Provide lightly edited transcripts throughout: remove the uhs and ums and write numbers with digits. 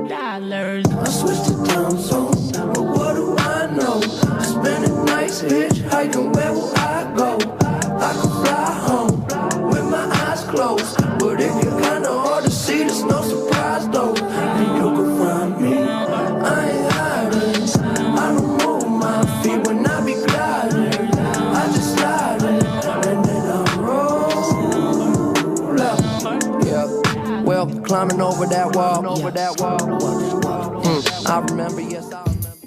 Dollars. I switched to time zone, but what do I know? Spending nights hitchhiking, where will I go? I could fly home with my eyes closed, but it get kinda hard to see. There's no surprise though, and you can find me. I ain't hiding. I don't move my feet when I be gliding. I just slide it, and then I roll up. Yeah, well, climbing over that wall. I remember, yes, I remember.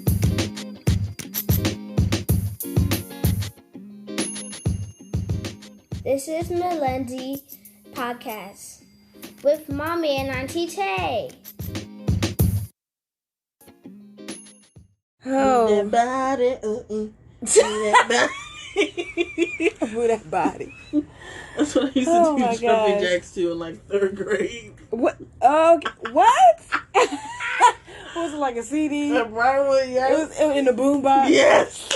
This is Melenzi Podcast with Mommy and Auntie Tay. Oh. Move that body. Move that body. That's what I used to do jumping jacks to in like 3rd grade. What? Oh, what? Was it like a CD? Probably, yes. It was in the boombox? Yes.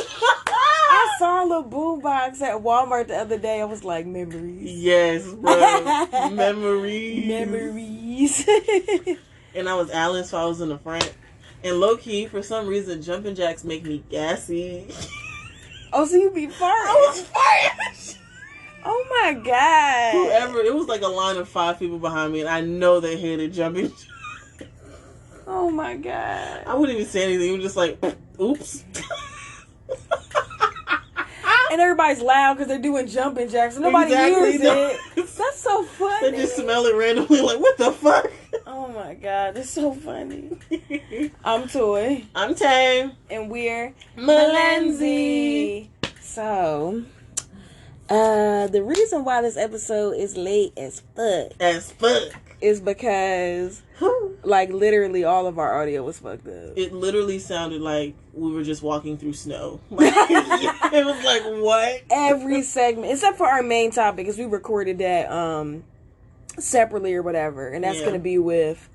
I saw a little boombox at Walmart the other day. I was like, memories. Yes, bro. Memories. Memories. And I was Alan, so I was in the front. And low key, for some reason, jumping jacks make me gassy. Oh, so you be farting? I was farting. Oh my God. Whoever, it was like a line of 5 people behind me, and I know they hated jumping jacks. Oh my God. I wouldn't even say anything. It was just like, oops. And everybody's loud because they're doing jumping jacks. And nobody hears it. That's so funny. They just smell it randomly like, what the fuck? Oh my God. That's so funny. I'm Toy. I'm Tay. And we're Melenzi. So, the reason why this episode is late as fuck is because like literally all of our audio was fucked up. It literally sounded like we were just walking through snow. Like, it was like, what? Every segment, except for our main topic, because we recorded that separately or whatever, and that's going to be with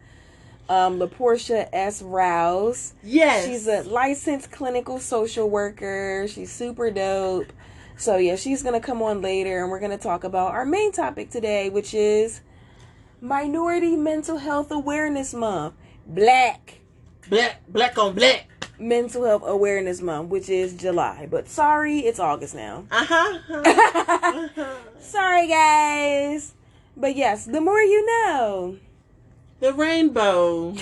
LaPortia S. Rouse. Yes. She's a licensed clinical social worker. She's super dope. So yeah, she's going to come on later, and we're going to talk about our main topic today, which is Minority Mental Health Awareness Month. Black on black. Mental Health Awareness Month, which is July. But sorry, it's August now. Sorry, guys. But yes, the more you know. The rainbow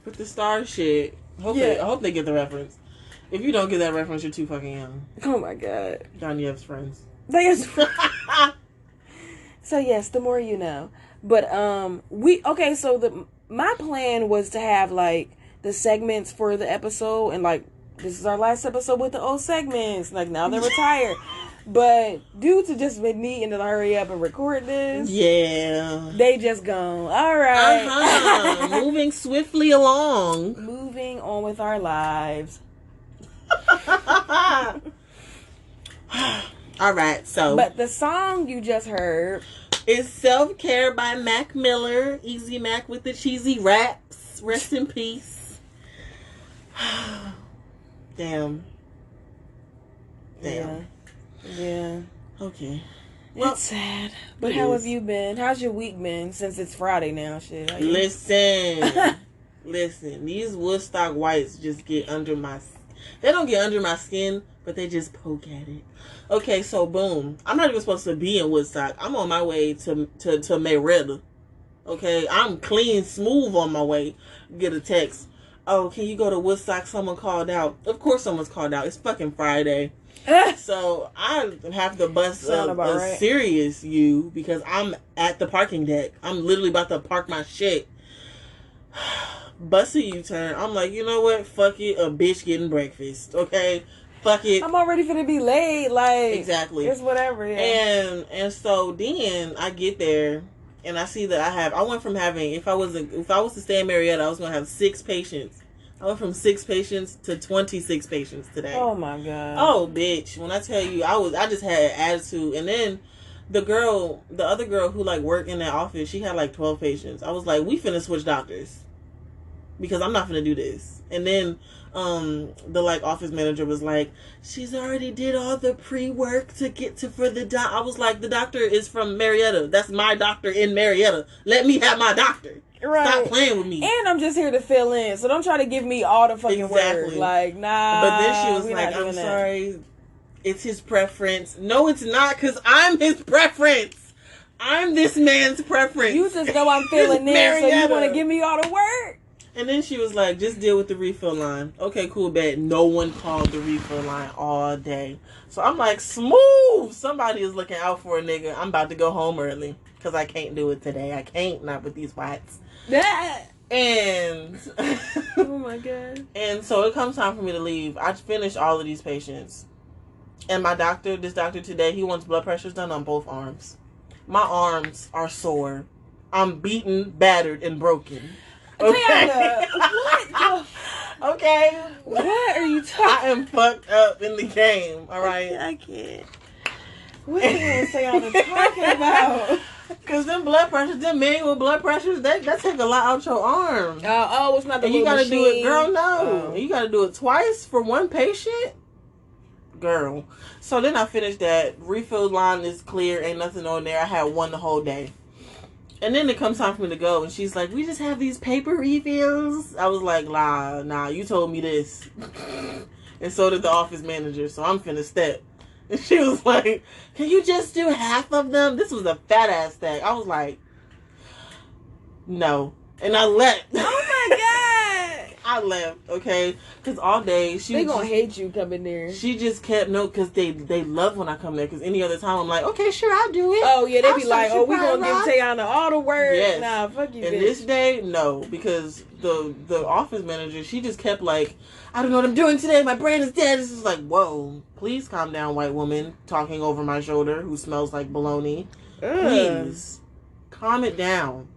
with the star shit. I hope they get the reference. If you don't get that reference, you're too fucking young. Oh my God. Johnny F's friends. So yes, the more you know. But my plan was to have like the segments for the episode, and like this is our last episode with the old segments. Like now they're retired. But due to just me needing to hurry up and record this, they just gone. All right. Moving swiftly along. Moving on with our lives. All right, so. But the song you just heard is Self Care by Mac Miller. Easy Mac with the cheesy raps. Rest in peace. Damn. Yeah. Okay. Well, it's sad. But how have you been? How's your week been since it's Friday now? Shit. Listen. These Woodstock whites just get under my. They don't get under my skin, but they just poke at it. Okay, so boom. I'm not even supposed to be in Woodstock. I'm on my way to Mayweather. Okay, I'm clean, smooth on my way. Get a text. Oh, can you go to Woodstock? Someone called out. Of course someone's called out. It's fucking Friday. So I have to bust a serious you because I'm at the parking deck. I'm literally about to park my shit. Bust a U-turn. I'm like, you know what? Fuck it. A bitch getting breakfast. Okay? Fuck it. I'm already finna be late. Like, exactly. It's whatever. Yeah. And so then I get there and I see that I went from having, if I was to stay in Marietta, I was going to have 6 patients. I went from 6 patients to 26 patients today. Oh my God. Oh, bitch. When I tell you, I just had attitude. And then the other girl who like worked in that office, she had like 12 patients. I was like, we finna switch doctors. because I'm not gonna do this. And then the like office manager was like, she's already did all the pre-work to get to for the doc. I was like, the doctor is from Marietta. That's my doctor in Marietta. Let me have my doctor. Right. Stop playing with me. And I'm just here to fill in, so don't try to give me all the fucking words. Like, nah. But then she was we like, not doing I'm that. sorry, it's his preference. No, it's not, because I'm his preference. I'm this man's preference. You just know I'm filling in, so you Marietta. want to give me all the work? And then she was like, just deal with the refill line. Okay, cool, bet. No one called the refill line all day. So I'm like, smooth. Somebody is looking out for a nigga. I'm about to go home early because I can't do it today. I can't, not with these whites. That. And Oh my god. and so it comes time for me to leave. I finished all of these patients. And my doctor, this doctor today, he wants blood pressures done on both arms. My arms are sore. I'm beaten, battered, and broken. Okay. Tiana, what the Okay. What are you I talking? am fucked up in the game, alright? I can't. What the hell is Tiana talking about? Because them blood pressures, them manual blood pressures, that take a lot out your arm. Oh, it's not the And you little gotta do it, machine. girl, no. Oh. You gotta do it twice for one patient? Girl. So then I finished that. Refill line is clear, ain't nothing on there. I had one the whole day. And then it comes time for me to go, and she's like, we just have these paper refills. I was like, nah, you told me this. And so did the office manager, so I'm finna step. And she was like, can you just do half of them? This was a fat ass stack. I was like, no. And I left. Oh my god. I left, okay? Because all day, They gonna hate you coming there. she just kept, no, because they love when I come there. Because any other time, I'm like, okay, sure, I'll do it. Oh yeah, they I'll be like, search oh, we your gonna private give Tiana all the words. Yes. Nah, fuck you, And bitch. this day, no, because the office manager, she just kept like, I don't know what I'm doing today. My brain is dead. It's just like, whoa, please calm down, white woman talking over my shoulder who smells like bologna. Ugh. Please calm it down.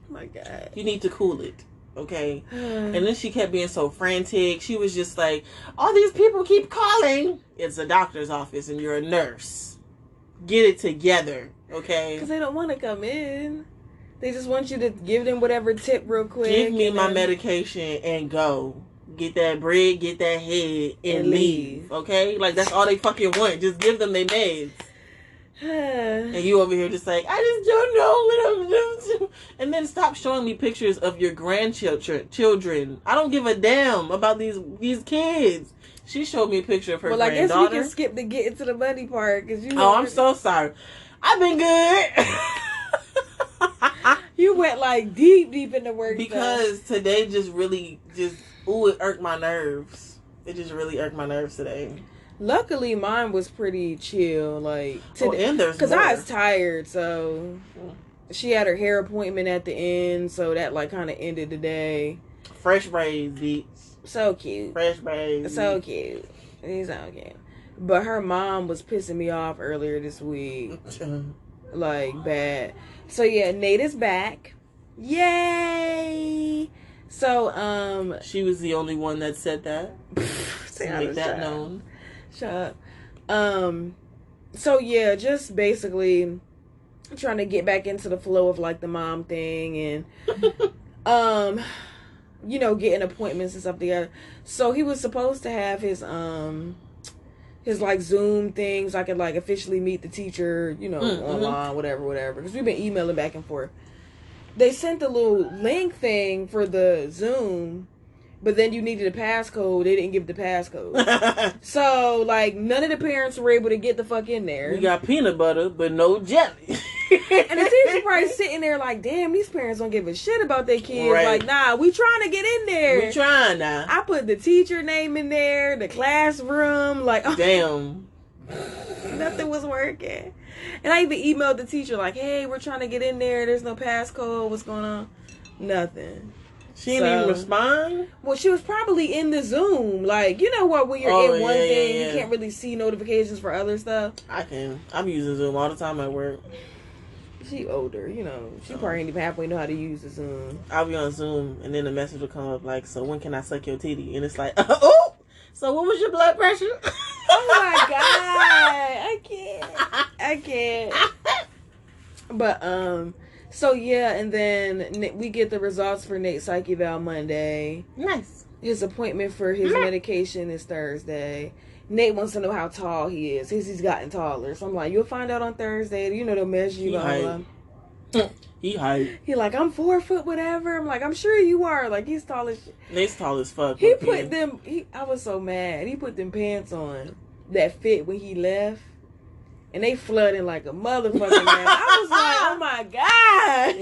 Oh my god. You need to cool it, okay? And then she kept being so frantic. She was just like, all these people keep calling. It's a doctor's office and you're a nurse. Get it together, okay? Because they don't want to come in. They just want you to give them whatever tip real quick. Give me and my then- medication and go. Get that bread, get that head, and And leave. leave. Okay? Like, that's all they fucking want. Just give them their meds. And you over here just like, I just don't know what I'm doing. And then stop showing me pictures of your grandchildren. I don't give a damn about these kids. She showed me a picture of her Well, I guess we granddaughter. can skip the get into the money part because you. Oh, I'm so sorry. I've been good. You went like deep in the work Because today just really ooh, it irked my nerves. It just really irked my nerves today. Luckily, mine was pretty chill. Like today, and there's because more. I was tired. So she had her hair appointment at the end, so that like kind of ended the day. Fresh braids, beats. So cute, Fresh braids. so cute. He's so cute. But her mom was pissing me off earlier this week, like bad. So yeah, Nate is back. Yay! So She was the only one that said that. To make that shut up. known. Shut up. So yeah, just basically trying to get back into the flow of like the mom thing and you know, getting appointments and stuff together. So he was supposed to have his like Zoom things. I could like officially meet the teacher, you know, online, whatever. Because we've been emailing back and forth. They sent the little link thing for the Zoom, but then you needed a passcode. They didn't give the passcode. So, like, none of the parents were able to get the fuck in there. We got peanut butter, but no jelly. And the teacher probably sitting there like, damn, these parents don't give a shit about their kids. Right. Like, nah, we trying to get in there. We trying now. I put the teacher name in there, the classroom, like, oh, Damn. nothing was working. And I even emailed the teacher like, hey, we're trying to get in there. There's no passcode. What's going on? Nothing. She didn't even respond? Well, she was probably in the Zoom. Like, you know what? When you're Oh, in one yeah, thing, yeah. you can't really see notifications for other stuff. I can. I'm using Zoom all the time at work. She older, you know. She probably ain't even halfway know how to use the Zoom. I'll be on Zoom, and then a message will come up like, so when can I suck your titty? And it's like, oh! So what was your blood pressure? Oh my god! I can't. But So yeah, and then we get the results for Nate's psych eval Monday. Nice. His appointment for his medication is Thursday. Nate wants to know how tall he is. He's gotten taller. So I'm like, you'll find out on Thursday. You know, they'll measure you. He hype. He like, I'm 4 foot whatever. I'm like, I'm sure you are. Like, he's tall as shit. Nate's tall as fuck. He put them, I was so mad. He put them pants on that fit when he left. And they flooding like a motherfucker, man. I was like, oh my God.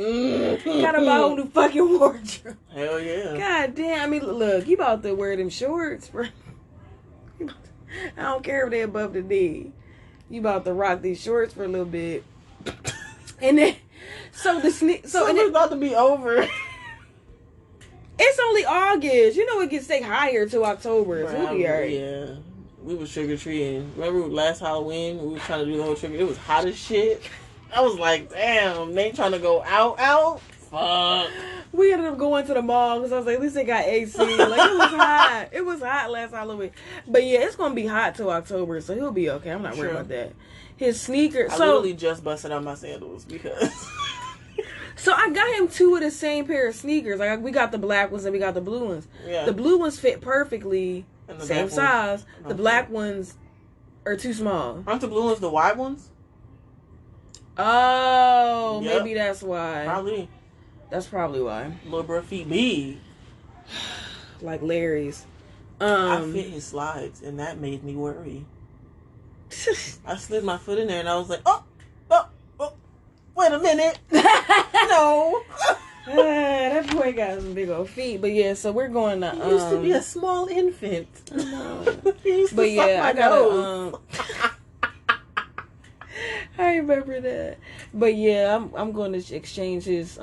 Gotta buy a whole new fucking wardrobe. Hell yeah. God damn. I mean, look, he about to wear them shorts, bro. I don't care if they're above the knee. You about to rock these shorts for a little bit. And then, so the sneak. So it's about to be over. It's only August. You know it gets take higher till October. So we'll be alright. Yeah. We was trick or treating. Remember last Halloween? We was trying to do the whole trick. It was hot as shit. I was like, damn, they trying to go out. Fuck. We ended up going to the mall because I was like, at least they got AC. Like, it was hot. It was hot last Halloween. But yeah, it's gonna be hot till October, so he'll be okay. I'm not worried about that. His sneakers. I literally just busted out my sandals because. So I got him 2 of the same pair of sneakers. Like, we got the black ones and we got the blue ones. Yeah. The blue ones fit perfectly, same size. The black ones are too small. Aren't the blue ones the wide ones? Oh, yep. Maybe that's why. Probably. That's probably why. Little bro feet big. Like Larry's. I fit his slides, and that made me worry. I slid my foot in there, and I was like, oh, wait a minute. No. That boy got some big old feet. But yeah, so we're going to... He used to be a small infant. But yeah, I gotta... I remember that. But yeah, I'm going to exchange his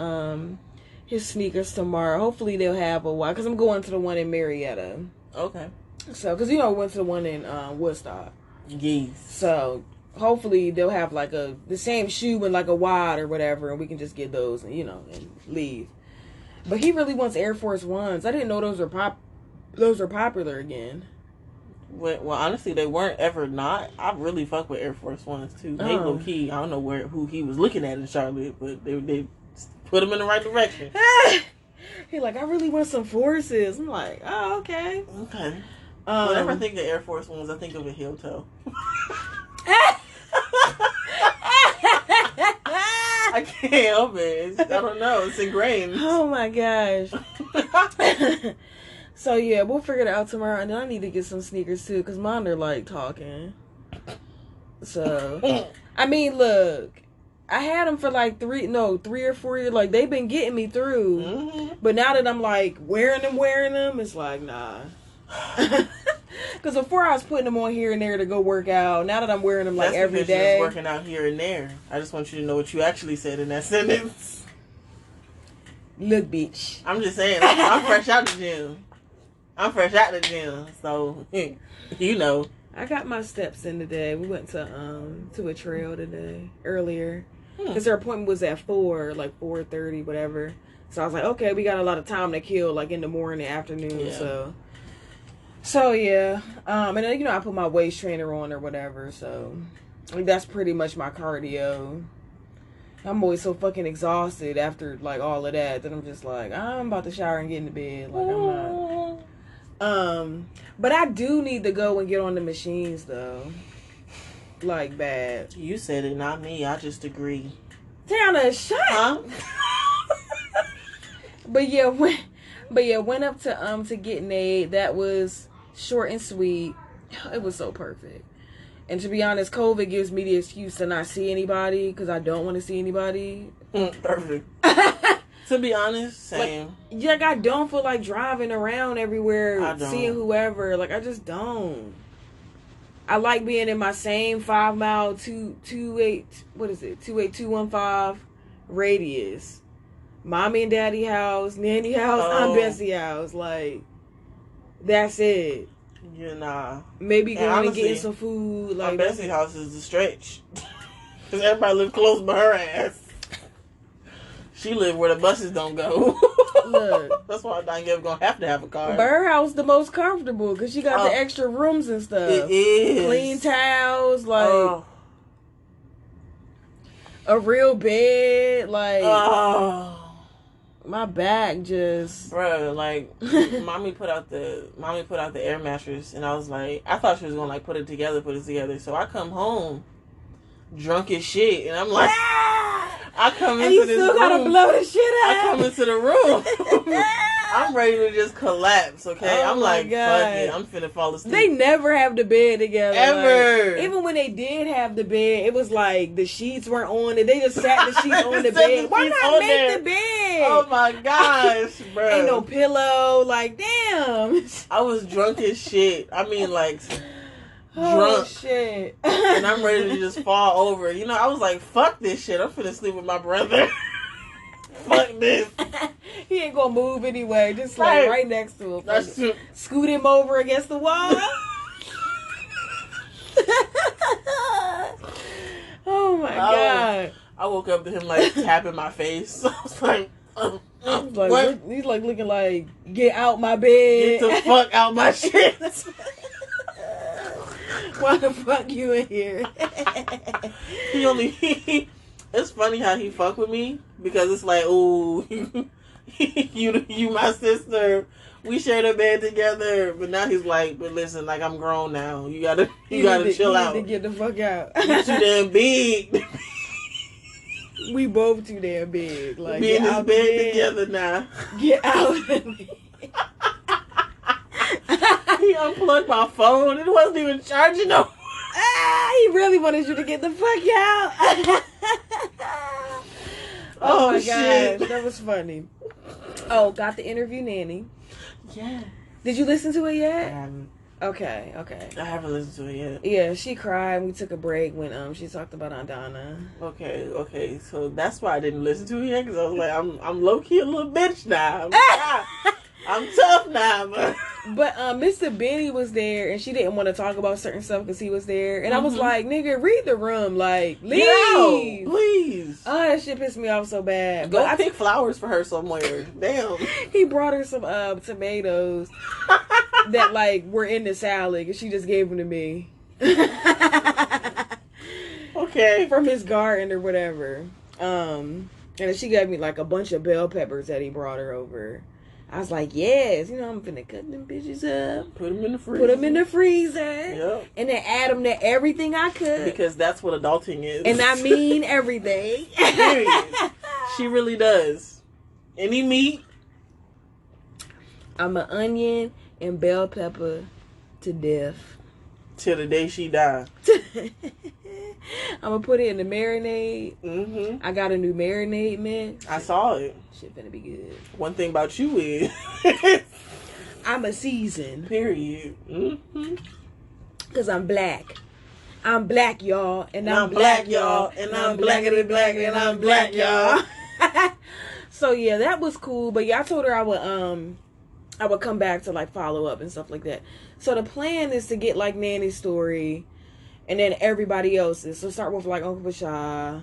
sneakers tomorrow. Hopefully they'll have a while, because I'm going to the one in Marietta. Okay. So, because I went to the one in Woodstock. Yes. So hopefully they'll have like the same shoe and like a wide or whatever, and we can just get those and and leave. But he really wants Air Force Ones. I didn't know those were popular again. Well, honestly, they weren't ever not. I really fuck with Air Force Ones too. They low key. I don't know who he was looking at in Charlotte, but they put him in the right direction. He like, I really want some Forces. I'm like, oh, okay. Okay. Whenever I think of Air Force Ones, I think of a heel toe. I can't help it. I don't know. It's ingrained. Oh my gosh. So yeah, we'll figure it out tomorrow, and then I need to get some sneakers too, because mine are like talking. So, I mean, look, I had them for like 3 or 4 years. Like, they've been getting me through. Mm-hmm. But now that I'm like wearing them, it's like, nah. Because before I was putting them on here and there to go work out. Now that I'm wearing them like every day. You're working out here and there. I just want you to know what you actually said in that sentence. Look, bitch. I'm just saying, I'm fresh out the gym. So you know. I got my steps in today. We went to a trail today earlier because her appointment was at 4, like 4:30, whatever. So I was like, okay, we got a lot of time to kill, like in the morning, afternoon. Yeah. So yeah. And then I put my waist trainer on or whatever. So like, that's pretty much my cardio. I'm always so fucking exhausted after like all of that I'm just like, I'm about to shower and get into bed. Like I'm not. But I do need to go and get on the machines though. Like bad. You said it, not me. I just agree. Tana, shut. Huh? But yeah, went up to get Nate. That was short and sweet. It was so perfect. And to be honest, COVID gives me the excuse to not see anybody because I don't want to see anybody. Perfect. To be honest, same. Like I don't feel like driving around everywhere, seeing whoever. Like, I just don't. I like being in my same 5 mile 28215 radius. Mommy and daddy house, nanny house, Aunt Bessie house. Like, that's it. Yeah, nah. Maybe going and getting some food. Like, Aunt Bessie house is the stretch. Because everybody lives close by her ass. She live where the buses don't go. Look, that's why Danielle gonna have to have a car. But her house the most comfortable because she got the extra rooms and stuff. It is clean towels, like. a real bed. Like, Oh. my back just... Bruh, like, mommy put out the air mattress, and I was like, I thought she was gonna like put it together. So I come home drunk as shit, and I'm like, I come And into you this still room. gotta blow the shit I out. come into the room. I'm ready to just collapse. Okay, Oh I'm my like, God. fuck it, I'm finna fall asleep. They never have the bed together. Ever. Like, even when they did have the bed, it was like the sheets weren't on it. They just sat the sheets on the Set the bed. Why sheets not on make there. the bed? Oh my gosh, bro. Ain't no pillow. Like, damn. I was drunk as shit. I mean, like, Oh, drunk. shit. And I'm ready to just fall over. You know, I was like, fuck this shit. I'm finna sleep with my brother. Fuck this. He ain't gonna move anyway. Just like right next to him. That's true. Scoot him over against the wall. Oh my God. I woke up to him like tapping my face. I was like, what? He's like looking like, get out my bed. Get the fuck out my shit. Why the fuck you in here? It's funny how he fuck with me because it's like, ooh, you my sister. We shared a bed together, but now he's like, but listen, like I'm grown now. You gotta chill out. You need to get the fuck out. You too damn big. We both too damn big. Like, Be in this out bed together now. Get out. He unplugged my phone. It wasn't even charging no. He really wanted you to get the fuck out. Oh my shit. gosh, that was funny. Oh, got to interview Nanny. Yeah. Did you listen to it I yet? haven't, Okay. I haven't listened to it yet. Yeah, she cried. We took a break when she talked about Aunt Donna. Okay. So that's why I didn't listen to it yet because I was like, I'm low key a little bitch now. I'm tough now, but. But Mr. Benny was there, and she didn't want to talk about certain stuff because he was there. And I was like, nigga, read the room. Like, leave. Get out, please. Oh, that shit pissed me off so bad. Go But pick flowers for her somewhere. Damn. he brought her some tomatoes that, like, were in the salad, and she just gave them to me. Okay. From his garden or whatever. And then she gave me, like, a bunch of bell peppers that he brought her over. I was like, yes, I'm finna cut them bitches up. Put them in the freezer. Put them in the freezer. Yep. And then add them to everything I could. Because that's what adulting is. And I mean everything. Period. She really does. Any meat. I'm an onion and bell pepper to death. Till the day she die. I'm gonna put it in the marinade. Mm-hmm. I got a new marinade mix. I saw it. Shit finna be good. One thing about you is. I'm a seasoned. Period. Mm-hmm. Cause I'm black. I'm black, y'all. And I'm black, y'all. And I'm blackity black, and I'm black, y'all. So yeah, that was cool. But yeah, I told her I would come back to like follow up and stuff like that. So the plan is to get like Nanny's story and then everybody else's. So start with like Uncle Basha,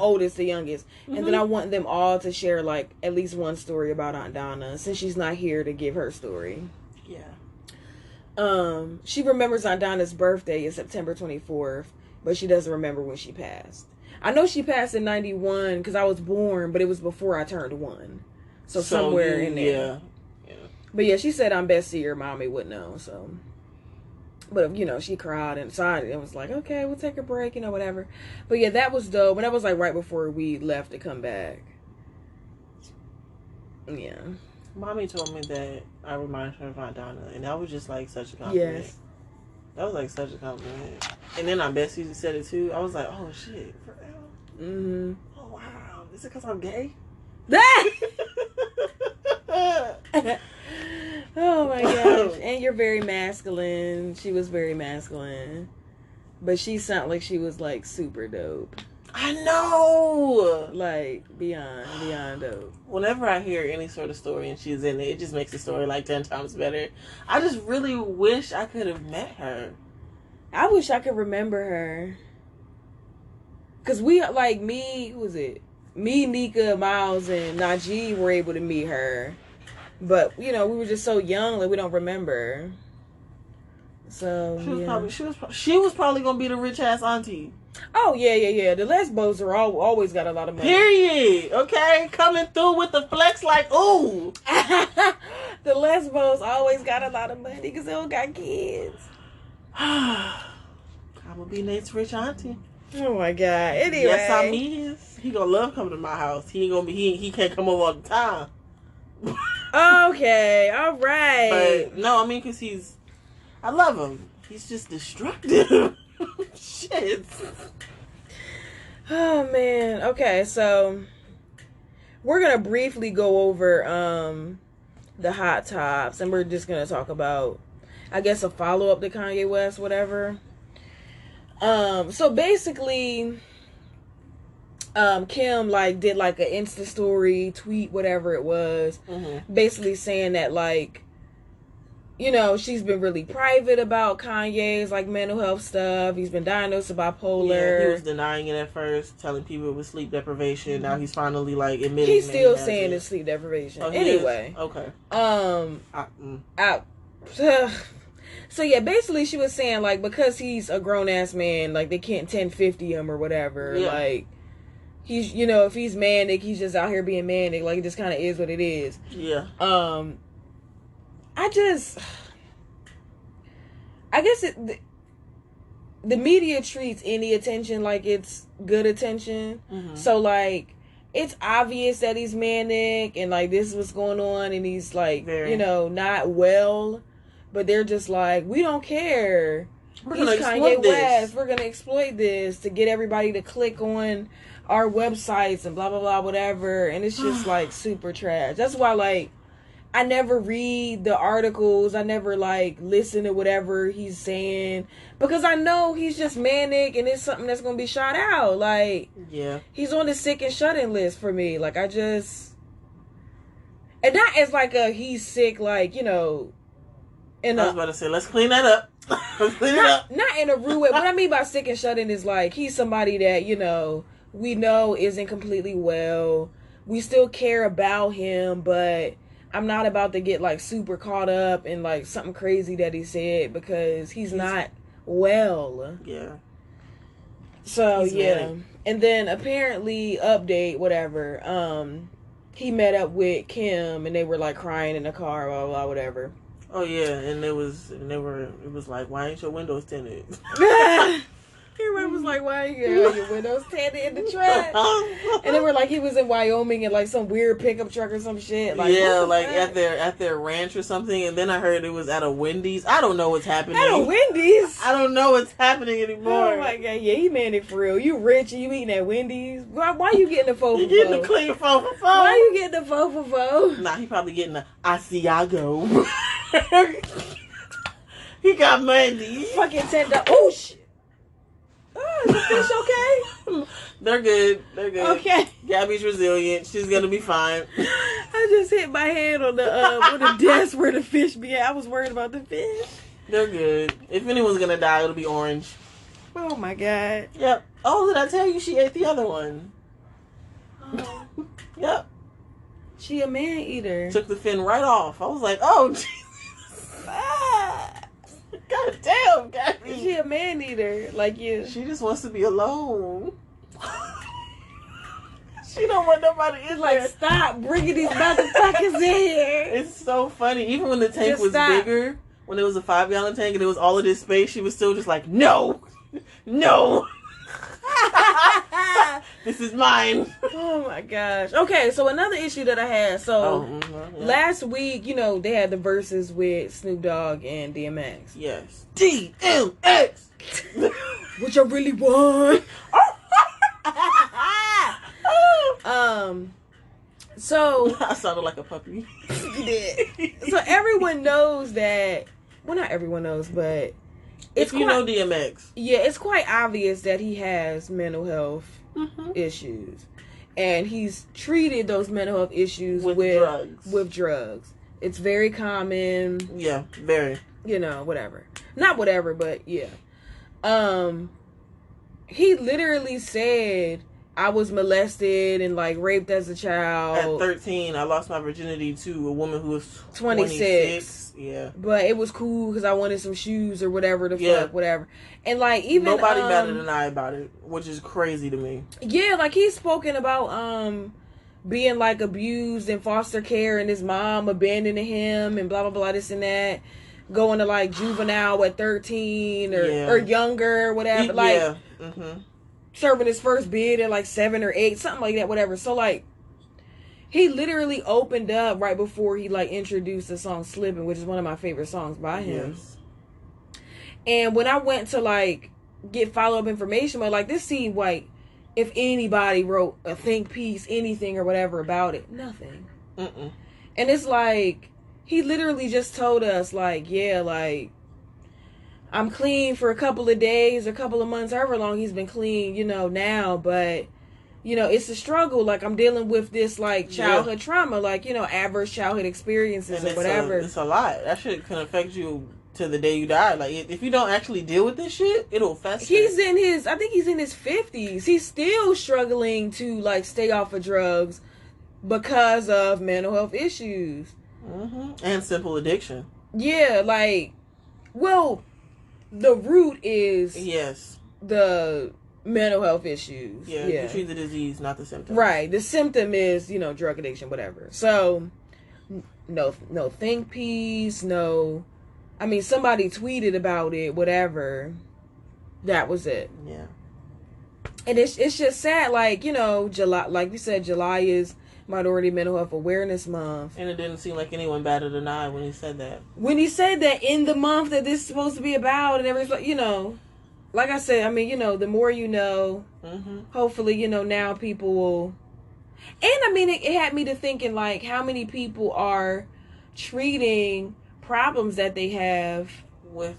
oldest to youngest. And then I want them all to share like at least one story about Aunt Donna since she's not here to give her story. Yeah. She remembers Aunt Donna's birthday is September 24th, but she doesn't remember when she passed. I know she passed in 91 because I was born, but it was before I turned 1. So somewhere in there. Yeah. But yeah, she said I'm best to your mommy would know, so. But, she cried and sighed and was like, okay, we'll take a break, whatever. But yeah, that was dope. And that was like right before we left to come back. Yeah. Mommy told me that I reminded her of Aunt Donna, and that was just like such a compliment. Yes. That was like such a compliment. And then Aunt Bessie said it too. I was like, oh shit, for real? Mm-hmm. Oh wow, is it because I'm gay? Oh my gosh. And you're very masculine. She was very masculine. But she sounded like she was like super dope. I know. Like beyond dope. Whenever I hear any sort of story and she's in it, it just makes the story like 10 times better. I just really wish I could have met her. I wish I could remember her. Cause we like me, who was it? Me, Nika, Miles, and Najee were able to meet her. But, we were just so young that we don't remember. So, She was probably gonna be the rich ass auntie. Oh yeah. The Lesbos are always got a lot of money. Period. Okay, coming through with the flex like ooh. The Lesbos always got a lot of money because they don't got kids. I'm gonna be Nate's rich auntie. Oh my god. Anyway, Yes, I is. He gonna love coming to my house. He ain't gonna be. He can't come over all the time. Okay, all right. But no, I mean, cause I love him. He's just destructive. Shit. Oh man. Okay, so we're gonna briefly go over the hot tops, and we're just gonna talk about, I guess, a follow up to Kanye West, whatever. So basically, Kim like did like an Insta story, tweet, whatever it was, basically saying that like, you know, she's been really private about Kanye's like mental health stuff. He's been diagnosed with bipolar. Yeah, he was denying it at first, telling people it was sleep deprivation. Now he's finally like admitting. He's still that he has saying it. it's sleep deprivation. Oh, he Anyway, is? Okay. So yeah, basically she was saying like because he's a grown ass man, like they can't 1050 him or whatever. Yeah. Like he's, you know, if he's manic, he's just out here being manic. Like it just kind of is what it is. Yeah. I guess the media treats any attention like it's good attention. So like it's obvious that he's manic and like this is what's going on and he's like you know, not well, but they're just like, we don't care. We're He's gonna Kanye exploit West. this. We're gonna exploit this to get everybody to click on our websites and blah blah blah whatever, and it's just like super trash. That's why like I never read the articles. I never like listen to whatever he's saying because I know he's just manic and it's something that's gonna be shot out. Like, yeah, he's on the sick and shut in list for me. Like, and not as like a he's sick, like, you know. I was about to say, let's clean that up. Let's clean it up. Not in a rude way. What I mean by sick and shut in is like he's somebody that, you know, we know isn't completely well. We still care about him, but I'm not about to get like super caught up in like something crazy that he said because he's not well. Yeah. So He's yeah. manic. And then apparently update whatever. He met up with Kim and they were like crying in the car, blah blah, blah whatever. Oh yeah, and it was like, why ain't your windows tinted? Everybody was like, why you got your windows tinted in the truck? And they were like, he was in Wyoming in like some weird pickup truck or some shit. Like, yeah, what the like fuck? at their ranch or something. And then I heard it was at a Wendy's. I don't know what's happening. At a Wendy's? I don't know what's happening anymore. Oh my god, yeah, he manic for real. You rich and you eating at Wendy's? Why you getting the 4 for You getting 4? the clean 4 for 4? Why you getting the 4 for 4? Nah, he probably getting the Asiago. He got money. Fucking $10. Oh shit. Oh, is the fish okay? They're good. They're good. Okay. Gabby's resilient. She's gonna be fine. I just hit my head on the desk where the fish be at. I was worried about the fish. They're good. If anyone's gonna die, it'll be Orange. Oh my god. Yep. Oh, did I tell you she ate the other one? Yep. She a man eater. Took the fin right off. I was like, oh, Jesus. God damn, Gabby. She a man eater, like you. She just wants to be alone. She don't want nobody in Like, there. stop bringing these motherfuckers in here. It's so funny. Even when the tank Just was stop. bigger, when it was a 5-gallon tank and it was all of this space, she was still just like, no, no. This is mine. Oh my gosh. Okay, so another issue that I had. So Yeah. last week, you know, they had the verses with Snoop Dogg and DMX. Yes. DMX. Which I really want. So I sounded like a puppy. you did. So everyone knows that. Well, not everyone knows, but If you know DMX. yeah, it's quite obvious that he has mental health issues, and he's treated those mental health issues With drugs. With drugs, it's very common. Yeah, very. You know, whatever. Not whatever, but yeah. He literally said I was molested and like raped as a child. At 13, I lost my virginity to a woman who was 26. Yeah. But it was cool because I wanted some shoes or whatever the Yeah. fuck, whatever. And like even Nobody batted an eye about it, which is crazy to me. yeah, like he's spoken about being like abused in foster care and his mom abandoning him and blah blah blah this and that. Going to like juvenile at 13 or younger, whatever. Like serving his first bid at like 7 or 8, something like that, whatever. So like he literally opened up right before he like introduced the song Slippin', which is one of my favorite songs by him. Yes. And when I went to like get follow-up information, but like this seemed like if anybody wrote a think piece, anything or whatever about it, nothing. Mm-mm. And it's like he literally just told us like, yeah, like I'm clean for a couple of days, a couple of months, however long he's been clean, you know, now, but you know, it's a struggle. Like I'm dealing with this like childhood trauma, like, you know, adverse childhood experiences and or whatever. It's a lot. That shit can affect you to the day you die. Like if you don't actually deal with this shit, it'll fester. I think he's in his 50s. He's still struggling to like stay off of drugs because of mental health issues. And simple addiction. Yeah, like, well, the root is the mental health issues. Yeah, you treat the disease, not the symptom. Right. The symptom is, you know, drug addiction, whatever. So, no think piece, no. I mean, somebody tweeted about it, whatever. That was it. Yeah. And it's just sad, like, you know, July, like we said, July is Minority Mental Health Awareness Month. And it didn't seem like anyone batted an eye when he said that. When he said that in the month that this is supposed to be about and everything, you know, like I said, I mean, you know, the more you know, hopefully, you know, now people will. And I mean, it had me to thinking, like, how many people are treating problems that they have with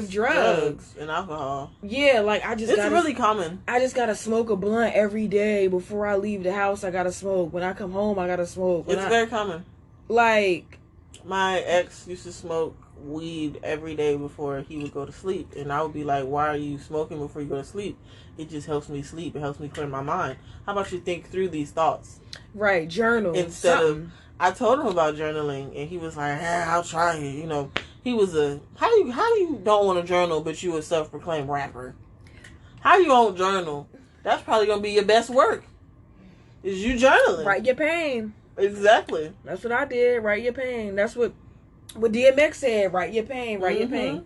drugs and alcohol. Yeah, like it's really common. I just gotta smoke a blunt every day before I leave the house. I gotta smoke. When I come home, I gotta smoke. It's very common. Like my ex used to smoke weed every day before he would go to sleep, and I would be like, "Why are you smoking before you go to sleep?" It just helps me sleep. It helps me clear my mind. How about you think through these thoughts? Right, journal instead of. I told him about journaling, and he was like, "Hey, I'll try it." You know, he was how you don't want to journal, but you a self-proclaimed rapper. How you won't journal? That's probably gonna be your best work. Is you journaling? Write your pain. Exactly. That's what I did. Write your pain. That's what DMX said. Write your pain. Write your pain.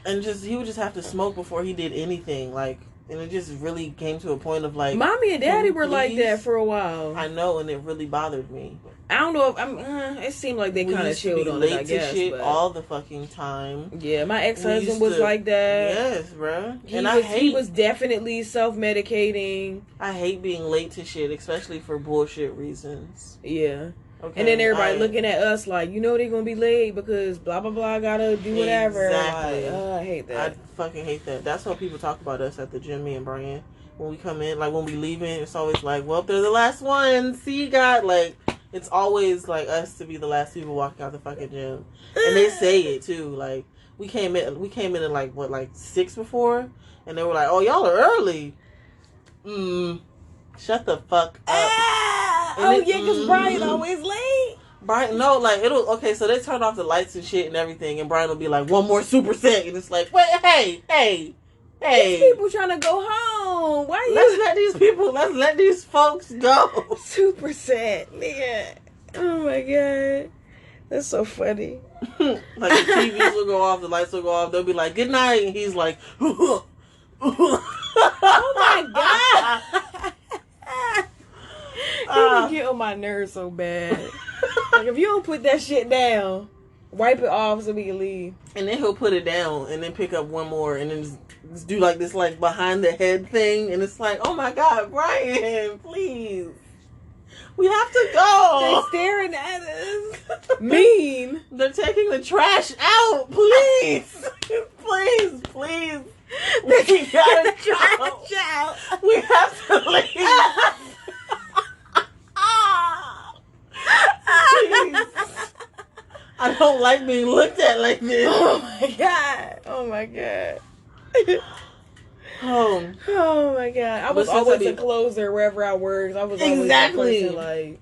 And he would just have to smoke before he did anything, like. And it just really came to a point of like... Mommy and Daddy were like that for a while. I know, and it really bothered me. I don't know if... it seemed like they kind of chilled on it, I guess. Late to shit but... all the fucking time. Yeah, my ex-husband was like that. Yes, bro. He was definitely self-medicating. I hate being late to shit, especially for bullshit reasons. Yeah. Okay, and then everybody looking at us like, you know they're going to be late because blah, blah, blah, gotta do whatever. Exactly. Like, I hate that. I fucking hate that. That's how people talk about us at the gym, me and Brian. When we come in, like when we leaving, it's always like, well, they're the last one. See you guys. Like, it's always like us to be the last people walking out the fucking gym. And they say it too. Like, we came in at like 6 before? And they were like, oh, y'all are early. Shut the fuck up. Because Brian always late. Brian, no, like, so they turn off the lights and shit and everything, and Brian will be like, one more super set, and it's like, wait, hey. These people trying to go home. Why you? Let's let these folks go. Super set, nigga. Oh my God. That's so funny. Like, the TVs will go off, the lights will go off, they'll be like, good night, and he's like, oh my God. He would get on my nerves so bad. Like, if you don't put that shit down, wipe it off so we can leave. And then he'll put it down and then pick up one more and then just do like this like behind the head thing. And it's like, oh my God, Brian, please. We have to go. They're staring at us. Mean. They're taking the trash out. Please. Please. We gotta trash out. We have to leave. I don't like being looked at like this. Oh my God. Oh my god! I was always a closer wherever I worked. I was always that person, like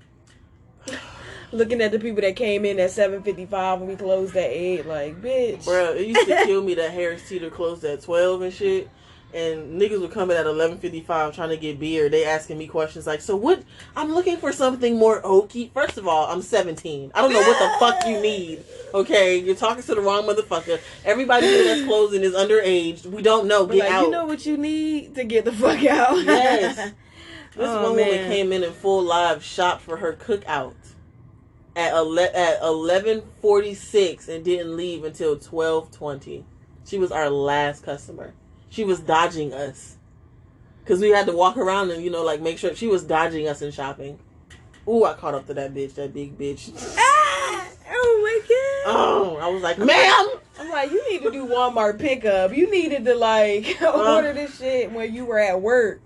looking at the people that came in at 7:55 and we closed at 8. Like, bitch, bro, it used to kill me that Harris Teeter closed at 12 and shit. And niggas would come in at 11:55 trying to get beer. They asking me questions like, so what? I'm looking for something more oaky. First of all, I'm 17. I don't know what the fuck you need. Okay, you're talking to the wrong motherfucker. Everybody here that's closing is underage. We don't know. Get out. You know what you need to get the fuck out. Yes. This one woman came in full live, shopped for her cookout at 11:46 and didn't leave until 12:20. She was our last customer. She was dodging us. Because we had to walk around and, make sure. She was dodging us in shopping. Ooh, I caught up to that bitch, that big bitch. Oh my god. Oh, I was like, ma'am! I'm like, you need to do Walmart pickup. You needed to, order this shit when you were at work.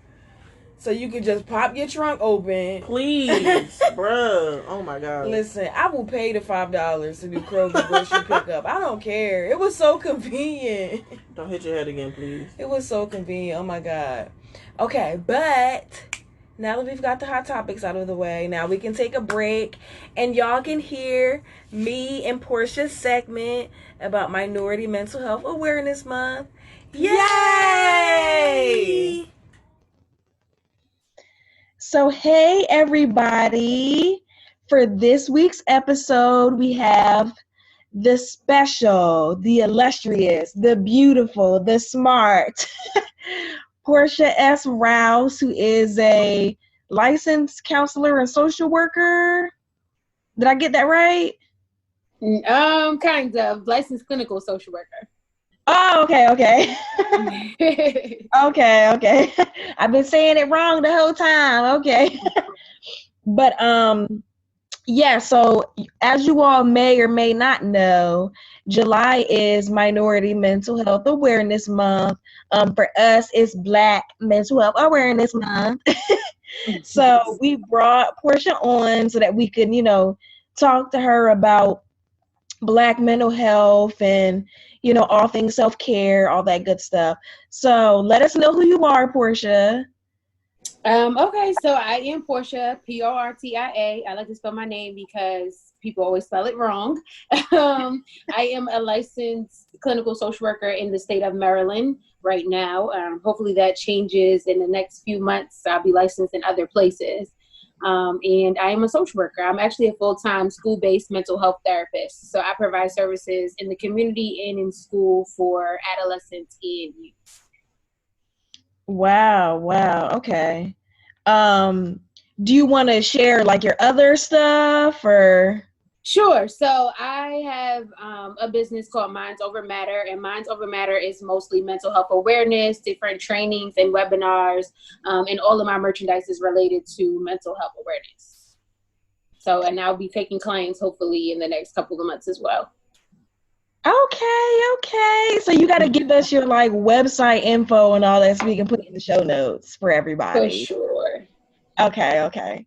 So you could just pop your trunk open. Please, bruh. Oh my god. Listen, I will pay the $5 to do Kroger grocery pickup. I don't care. It was so convenient. Don't hit your head again, please. It was so convenient. Oh my god. Okay, but now that we've got the hot topics out of the way, now we can take a break and y'all can hear me and Portia's segment about Minority Mental Health Awareness Month. Yay! So, hey, everybody. For this week's episode, we have the special, the illustrious, the beautiful, the smart Portia S. Rouse, who is a licensed counselor and social worker. Did I get that right? Kind of. Licensed clinical social worker. Oh, okay. Okay. I've been saying it wrong the whole time. Okay. But, yeah, so as you all may or may not know, July is Minority Mental Health Awareness Month. For us, it's Black Mental Health Awareness Month. So we brought Portia on so that we could, talk to her about Black mental health and, all things self-care, all that good stuff. So let us know who you are, Portia. Okay, so I am Portia, Portia. I like to spell my name because people always spell it wrong. I am a licensed clinical social worker in the state of Maryland right now. Hopefully that changes in the next few months. I'll be licensed in other places. And I am a social worker. I'm actually a full-time school-based mental health therapist. So I provide services in the community and in school for adolescents and youth. Wow. Okay. Do you want to share your other stuff or? Sure. So I have a business called Minds Over Matter, and Minds Over Matter is mostly mental health awareness, different trainings and webinars, and all of my merchandise is related to mental health awareness. So, and I'll be taking clients hopefully in the next couple of months as well. Okay. So you got to give us your website info and all that so we can put it in the show notes for everybody. For sure. Okay.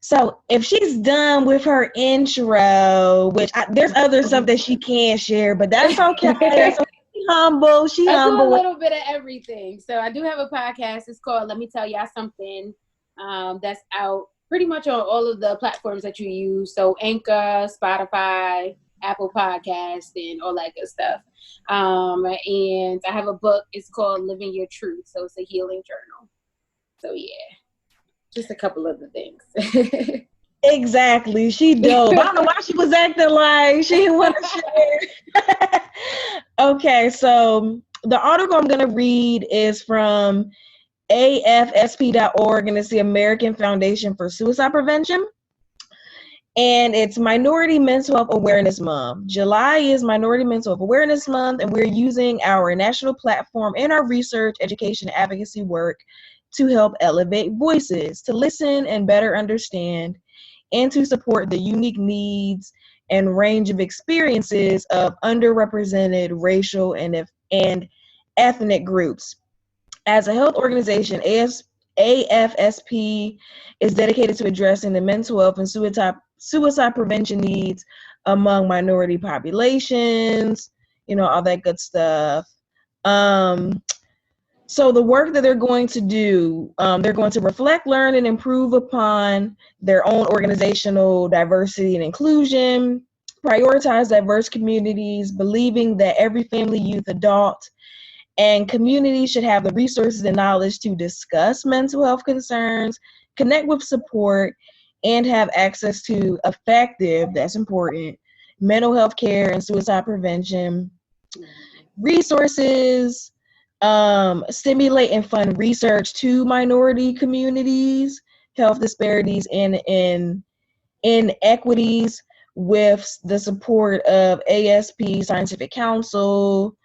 So if she's done with her intro, which there's other stuff that she can't share, but that's okay. She's humble. I do a little bit of everything. So I do have a podcast. It's called Let Me Tell Y'all Something. That's out pretty much on all of the platforms that you use. So Anchor, Spotify, Apple Podcast, and all that good stuff. And I have a book. It's called Living Your Truth. So it's a healing journal. So yeah. Just a couple of the things. Exactly. She dope. I don't know why she was acting like she didn't want to share. Okay, so the article I'm going to read is from AFSP.org, and it's the American Foundation for Suicide Prevention. And it's Minority Mental Health Awareness Month. July is Minority Mental Health Awareness Month, and we're using our national platform and our research, education, and advocacy work to help elevate voices, to listen and better understand, and to support the unique needs and range of experiences of underrepresented racial and ethnic groups. As a health organization, AFSP is dedicated to addressing the mental health and suicide prevention needs among minority populations, all that good stuff. So the work that they're going to do, they're going to reflect, learn, and improve upon their own organizational diversity and inclusion, prioritize diverse communities, believing that every family, youth, adult, and community should have the resources and knowledge to discuss mental health concerns, connect with support, and have access to effective, that's important, mental health care and suicide prevention, resources, stimulate and fund research to minority communities, health disparities, and inequities with the support of ASP, Scientific Council,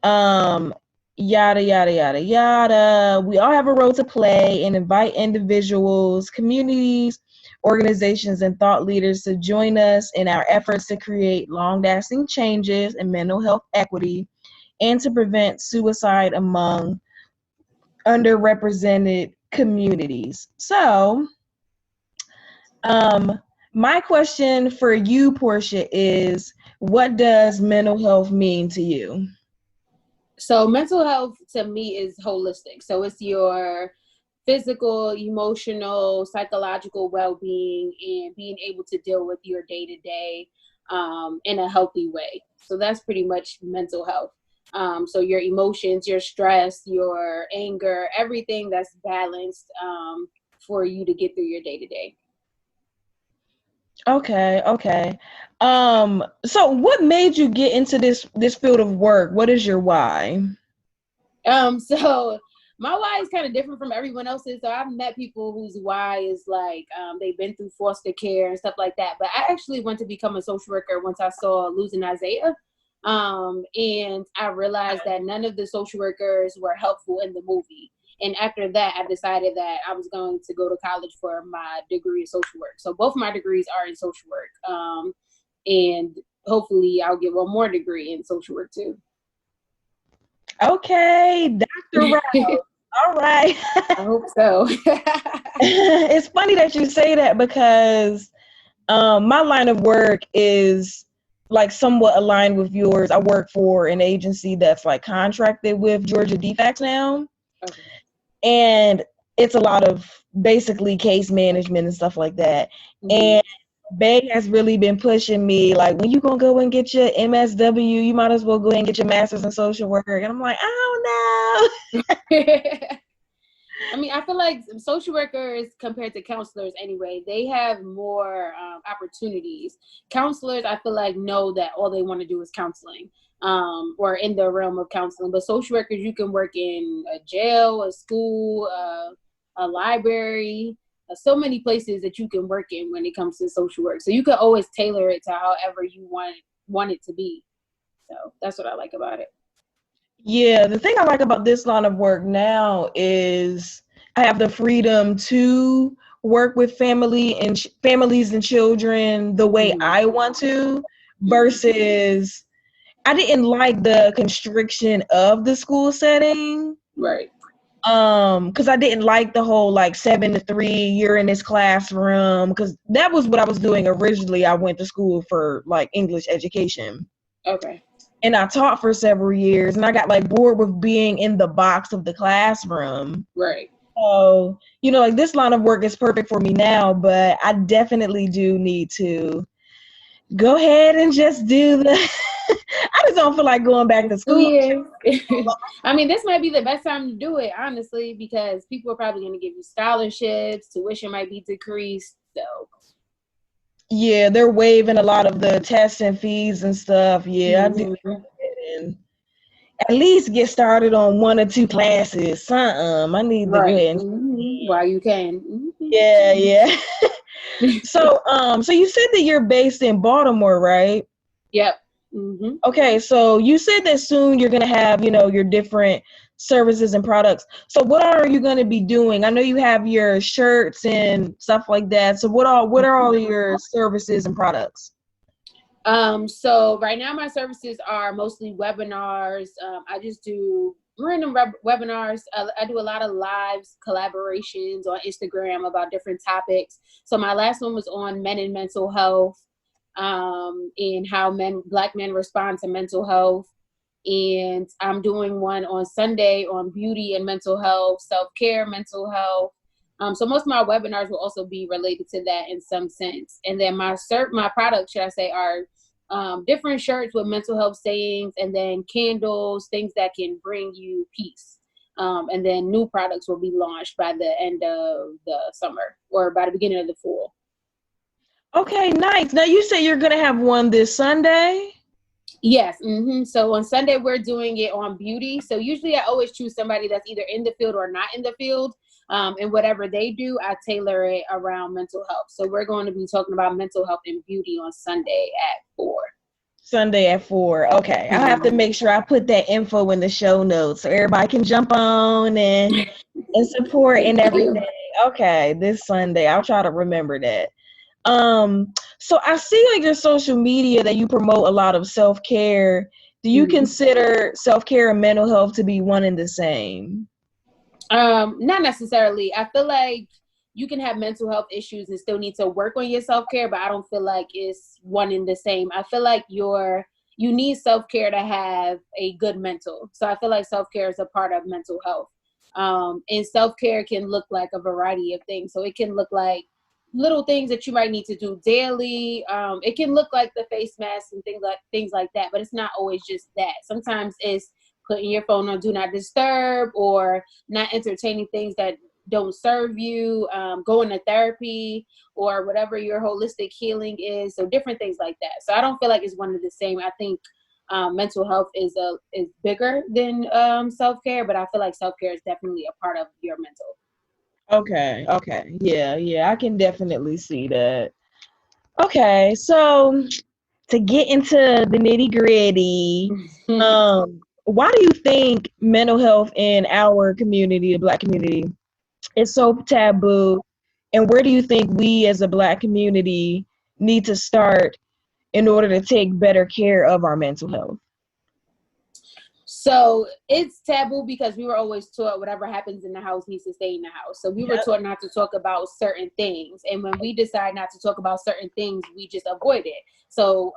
yada, yada, yada, yada. We all have a role to play and invite individuals, communities, organizations, and thought leaders to join us in our efforts to create long-lasting changes in mental health equity and to prevent suicide among underrepresented communities. So, my question for you, Portia, is what does mental health mean to you? So mental health to me is holistic. So it's your physical, emotional, psychological well-being and being able to deal with your day-to-day in a healthy way. So that's pretty much mental health. So your emotions, your stress, your anger, everything that's balanced for you to get through your day-to-day. Okay. So what made you get into this field of work? What is your why? So my why is kind of different from everyone else's. So I've met people whose why is like they've been through foster care and stuff like that. But I actually went to become a social worker once I saw Losing Isaiah. And I realized that none of the social workers were helpful in the movie. And after that, I decided that I was going to go to college for my degree in social work. So both my degrees are in social work. And hopefully I'll get one more degree in social work too. Okay, Dr. Rouse. All right. I hope so. It's funny that you say that because my line of work is like somewhat aligned with yours. I work for an agency that's like contracted with Georgia DFACS now. Okay. And it's a lot of basically case management and stuff like that. Mm-hmm. And Bay has really been pushing me, like, when you gonna go and get your MSW, you might as well go ahead and get your master's in social work. And I'm like, I don't know. I mean, I feel like social workers compared to counselors anyway, they have more opportunities. Counselors, I feel like, know that all they want to do is counseling or in the realm of counseling. But social workers, you can work in a jail, a school, a library, so many places that you can work in when it comes to social work. So you can always tailor it to however you want it to be. So that's what I like about it. Yeah, the thing I like about this line of work now is I have the freedom to work with families and children the way I want to, versus I didn't like the constriction of the school setting. Right. Because I didn't like the whole like 7 to 3, you're in this classroom, because that was what I was doing originally. I went to school for like English education. Okay. And I taught for several years, and I got like bored with being in the box of the classroom. Right. So, like this line of work is perfect for me now, but I definitely do need to go ahead and just do the, I just don't feel like going back to school. Yeah. I mean, this might be the best time to do it, honestly, because people are probably going to give you scholarships, tuition might be decreased, so. Yeah, they're waiving a lot of the tests and fees and stuff. Yeah, I do. And at least get started on 1 or 2 classes. I need to go ahead and while you can. Yeah. So you said that you're based in Baltimore, right? Yep. Mm-hmm. Okay, so you said that soon you're gonna have, your different services and products. So what are you going to be doing? I know you have your shirts and stuff like that. So what are all your services and products? So right now my services are mostly webinars. I just do random webinars. I do a lot of lives, collaborations on Instagram about different topics. So my last one was on men and mental health, and how Black men respond to mental health. And I'm doing one on Sunday on beauty and mental health, self-care, mental health. So most of my webinars will also be related to that in some sense. And then my products, should I say, are different shirts with mental health sayings, and then candles, things that can bring you peace. And then new products will be launched by the end of the summer or by the beginning of the fall. Okay, nice. Now you say you're gonna have one this Sunday? Yes. So on Sunday, we're doing it on beauty. So usually I always choose somebody that's either in the field or not in the field. And whatever they do, I tailor it around mental health. So we're going to be talking about mental health and beauty on Sunday at 4. Sunday at 4. Okay. I have to make sure I put that info in the show notes so everybody can jump on and support and everything. Okay, this Sunday. I'll try to remember that. So I see on your social media that you promote a lot of self-care. Do you consider self-care and mental health to be one and the same? Not necessarily. I feel like you can have mental health issues and still need to work on your self-care, but I don't feel like it's one and the same. I feel like you need self-care to have a good mental. So I feel like self-care is a part of mental health. And self-care can look like a variety of things. So it can look like little things that you might need to do daily. It can look like the face masks and things like that, but it's not always just that. Sometimes it's putting your phone on do not disturb, or not entertaining things that don't serve you, going to therapy, or whatever your holistic healing is. So different things like that. So I don't feel like it's one and the same. I think mental health is bigger than self-care, but I feel like self-care is definitely a part of your mental. Okay. Yeah, I can definitely see that. Okay, so to get into the nitty-gritty, why do you think mental health in our community, the Black community, is so taboo? And where do you think we as a Black community need to start in order to take better care of our mental health? So it's taboo because we were always taught whatever happens in the house needs to stay in the house. So we were taught not to talk about certain things. And when we decide not to talk about certain things, we just avoid it. So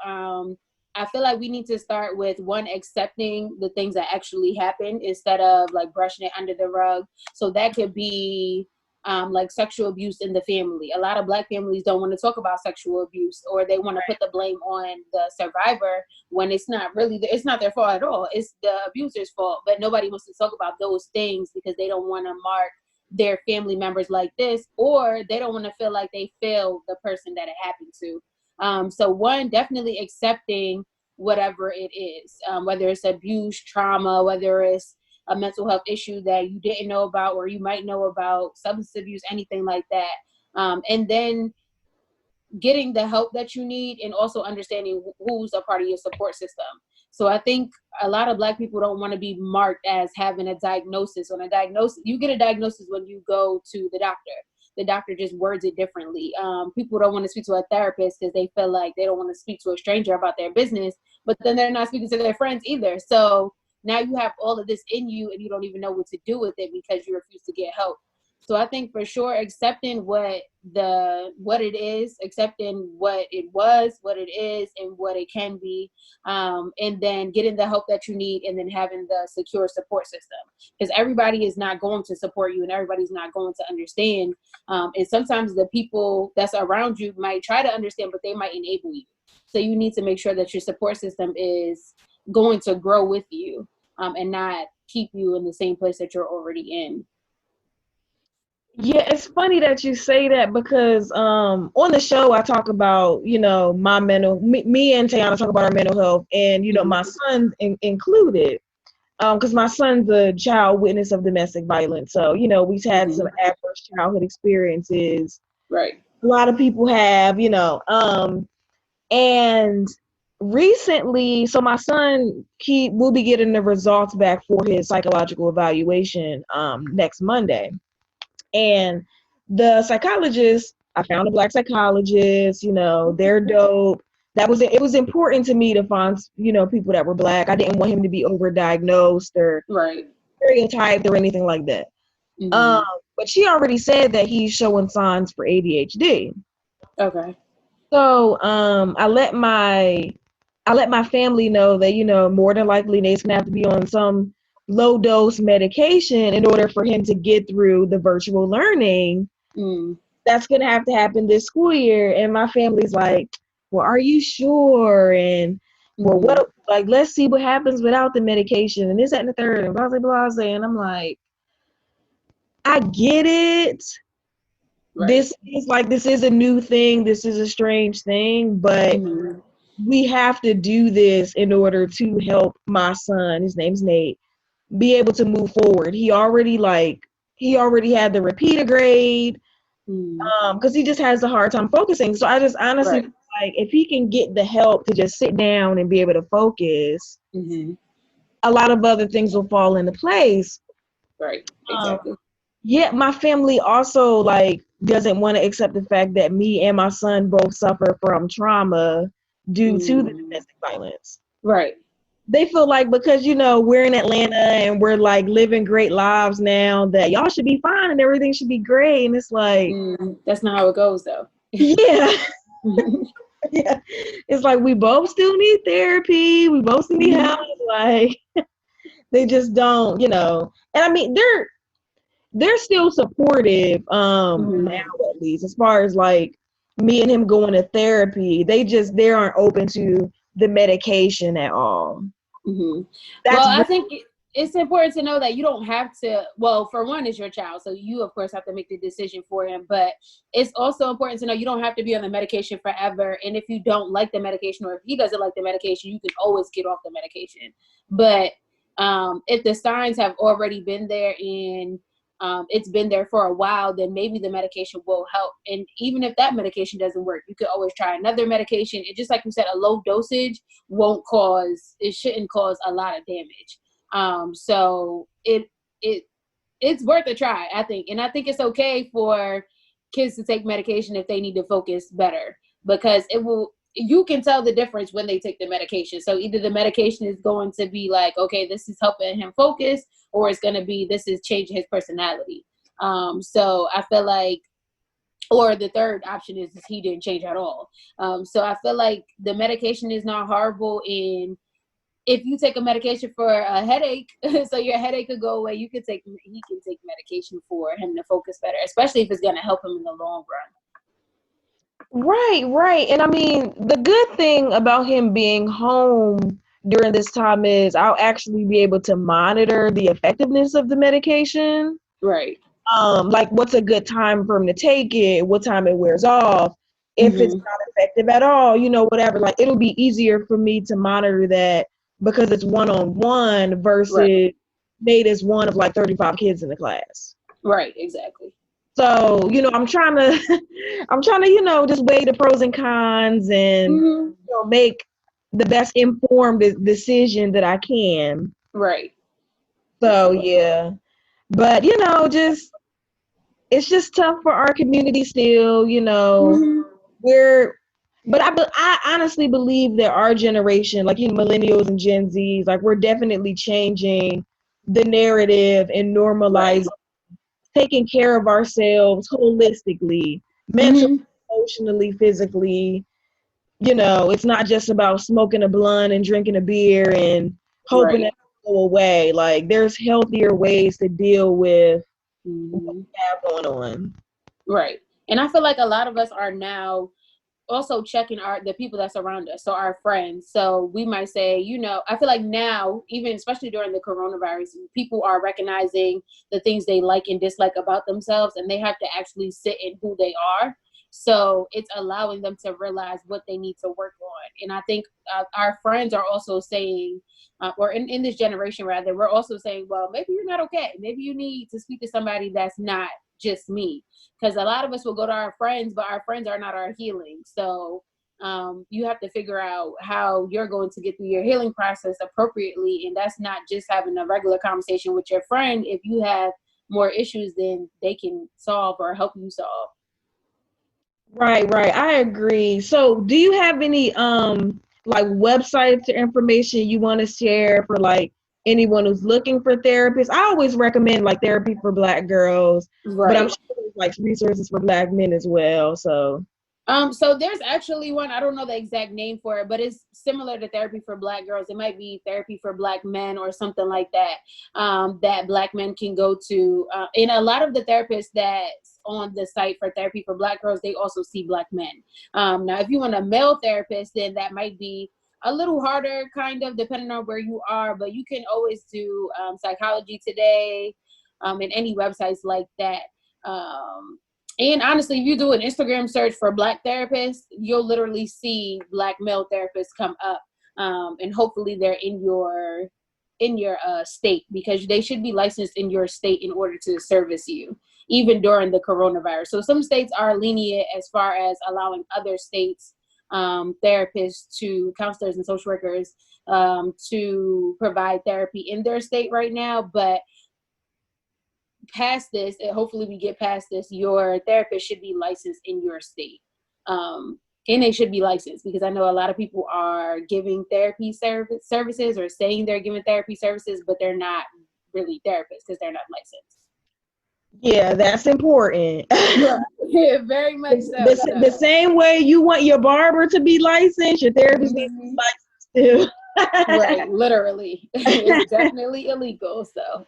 I feel like we need to start with accepting the things that actually happen instead of like brushing it under the rug. So that could be like sexual abuse in the family. A lot of Black families don't want to talk about sexual abuse, or they want to put the blame on the survivor when it's not their fault at all. It's the abuser's fault, but nobody wants to talk about those things because they don't want to mark their family members like this, or they don't want to feel like they failed the person that it happened to. So one, definitely accepting whatever it is, whether it's abuse, trauma, whether it's a mental health issue that you didn't know about or you might know about, substance abuse, anything like that. And then getting the help that you need, and also understanding who's a part of your support system. So I think a lot of Black people don't want to be marked as having a diagnosis. You get a diagnosis when you go to the doctor. The doctor just words it differently. People don't want to speak to a therapist because they feel like they don't want to speak to a stranger about their business, but then they're not speaking to their friends either. So now you have all of this in you and you don't even know what to do with it because you refuse to get help. So I think for sure accepting what it is, accepting what it was, what it is, and what it can be, and then getting the help that you need, and then having the secure support system. Because everybody is not going to support you and everybody's not going to understand. And sometimes the people that's around you might try to understand, but they might enable you. So you need to make sure that your support system is going to grow with you, and not keep you in the same place that you're already in. Yeah, it's funny that you say that because on the show I talk about, me and Tayana talk about our mental health, and my son included, because my son's a child witness of domestic violence. So we've had some adverse childhood experiences. Right. A lot of people have, and recently, so my son, he will be getting the results back for his psychological evaluation next Monday. And the psychologist, I found a Black psychologist, they're dope. It was important to me to find, people that were Black. I didn't want him to be overdiagnosed or stereotyped or anything like that. But she already said that he's showing signs for ADHD. Okay. So I let my I let my family know that, more than likely Nate's gonna have to be on some low dose medication in order for him to get through the virtual learning. That's gonna have to happen this school year. And my family's like, well, are you sure? And well, what, like, let's see what happens without the medication and this, that, and the third, and blah, blah, blah. And I'm like, I get it. Right. This is a new thing. This is a strange thing, but we have to do this in order to help my son, his name's Nate, be able to move forward. He already had the repeater grade, because he just has a hard time focusing. So I just honestly feel like if he can get the help to just sit down and be able to focus, a lot of other things will fall into place. Right. Exactly. Yeah, my family also doesn't want to accept the fact that me and my son both suffer from trauma due to the domestic violence. Right. They feel like because, we're in Atlanta and we're living great lives now, that y'all should be fine and everything should be great. And it's like, that's not how it goes though. Yeah. Yeah. It's like we both still need therapy. We both still need help. They just don't, And I mean, they're still supportive now, at least, as far as me and him going to therapy. They aren't open to the medication at all. I think it's important to know that you don't have to, well, for one, it's your child, so you of course have to make the decision for him, but it's also important to know you don't have to be on the medication forever. And if you don't like the medication, or if he doesn't like the medication, you can always get off the medication. But if the signs have already been there and it's been there for a while, then maybe the medication will help. And even if that medication doesn't work, you could always try another medication. It just, like you said, a low dosage shouldn't cause a lot of damage. So it's worth a try, I think. And I think it's okay for kids to take medication if they need to focus better, because you can tell the difference when they take the medication. So either the medication is going to be okay, this is helping him focus, or it's going to be, this is changing his personality. So I feel like, or the third option is he didn't change at all. So I feel like the medication is not horrible. And if you take a medication for a headache, so your headache could go away, he can take medication for him to focus better, especially if it's going to help him in the long run. Right. And I mean, the good thing about him being home during this time is I'll actually be able to monitor the effectiveness of the medication. Right. What's a good time for him to take it, what time it wears off, if it's not effective at all, whatever. It'll be easier for me to monitor that because it's one-on-one versus Nate is one of 35 kids in the class. Right, exactly. So, I'm trying to, just weigh the pros and cons and make the best informed decision that I can. Right. So, yeah. But, it's just tough for our community still, but I honestly believe that our generation, millennials and Gen Zs, we're definitely changing the narrative and normalizing taking care of ourselves holistically, mentally, emotionally, physically. It's not just about smoking a blunt and drinking a beer and hoping it will go away. There's healthier ways to deal with what we have going on. Right. And I feel like a lot of us are now also checking the people that surround us, so our friends. So we might say, I feel like now, even especially during the coronavirus, people are recognizing the things they like and dislike about themselves, and they have to actually sit in who they are. So it's allowing them to realize what they need to work on. And I think our friends are also saying, or in this generation rather, we're also saying, well, maybe you're not okay. Maybe you need to speak to somebody that's not just me. Because a lot of us will go to our friends, but our friends are not our healing. So you have to figure out how you're going to get through your healing process appropriately. And that's not just having a regular conversation with your friend. If you have more issues, then they can solve or help you solve. Right. I agree. So do you have any websites or information you want to share for anyone who's looking for therapists? I always recommend therapy for Black girls, but I'm sure there's resources for Black men as well. So So there's actually one, I don't know the exact name for it, but it's similar to therapy for Black girls. It might be therapy for Black men or something like that, that Black men can go to. And a lot of the therapists that's on the site for therapy for Black girls, they also see Black men. Now, if you want a male therapist, then that might be a little harder, kind of, depending on where you are, but you can always do Psychology Today and any websites like that. And honestly, if you do an Instagram search for Black therapists, you'll literally see Black male therapists come up, and hopefully they're in your state, because they should be licensed in your state in order to service you, even during the coronavirus. So some states are lenient as far as allowing other states therapists, to counselors and social workers, to provide therapy in their state right now, but past this, and hopefully we get past this, your therapist should be licensed in your state. And they should be licensed, because I know a lot of people are giving therapy services or saying they're giving therapy services, but they're not really therapists because they're not licensed. Yeah, that's important. Yeah, very much so. The same way you want your barber to be licensed, your therapist needs to be licensed too. Right, literally. It's definitely illegal, so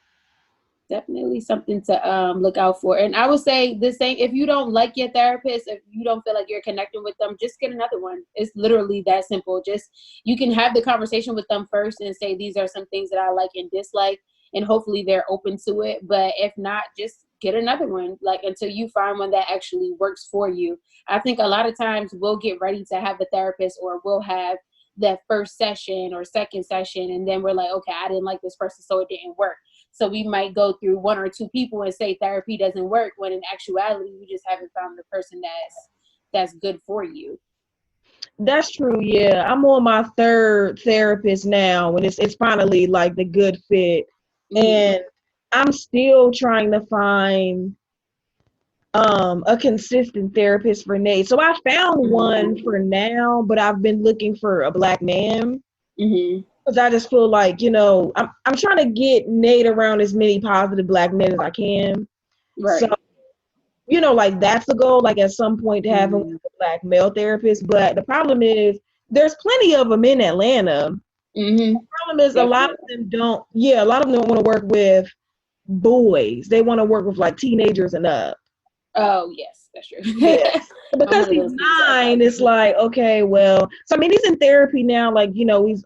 definitely something to look out for. And I would say the same, if you don't like your therapist, if you don't feel like you're connecting with them, just get another one. It's literally that simple. Just, you can have the conversation with them first and say, these are some things that I like and dislike, and hopefully they're open to it. But if not, just get another one, like, until you find one that actually works for you. I think a lot of times we'll get ready to have a therapist, or we'll have that first session or second session, and then we're like, okay, I didn't like this person, so it didn't work. So we might go through one or two people and say therapy doesn't work, when in actuality, we just haven't found the person that's good for you. That's true. Yeah, I'm on my third therapist now, and it's finally like the good fit. And I'm still trying to find a consistent therapist for Nate. So I found one for now, but I've been looking for a Black man. Because I just feel like, I'm trying to get Nate around as many positive Black men as I can. Right. So, like, that's the goal, like, at some point to have a Black male therapist. But the problem is there's plenty of them in Atlanta. The problem is a lot of them don't want to work with boys. They want to work with, like, teenagers and up. Oh, yes, that's true. Yeah. Because he's 9, it's like, okay, well, so I mean, he's in therapy now, like, he's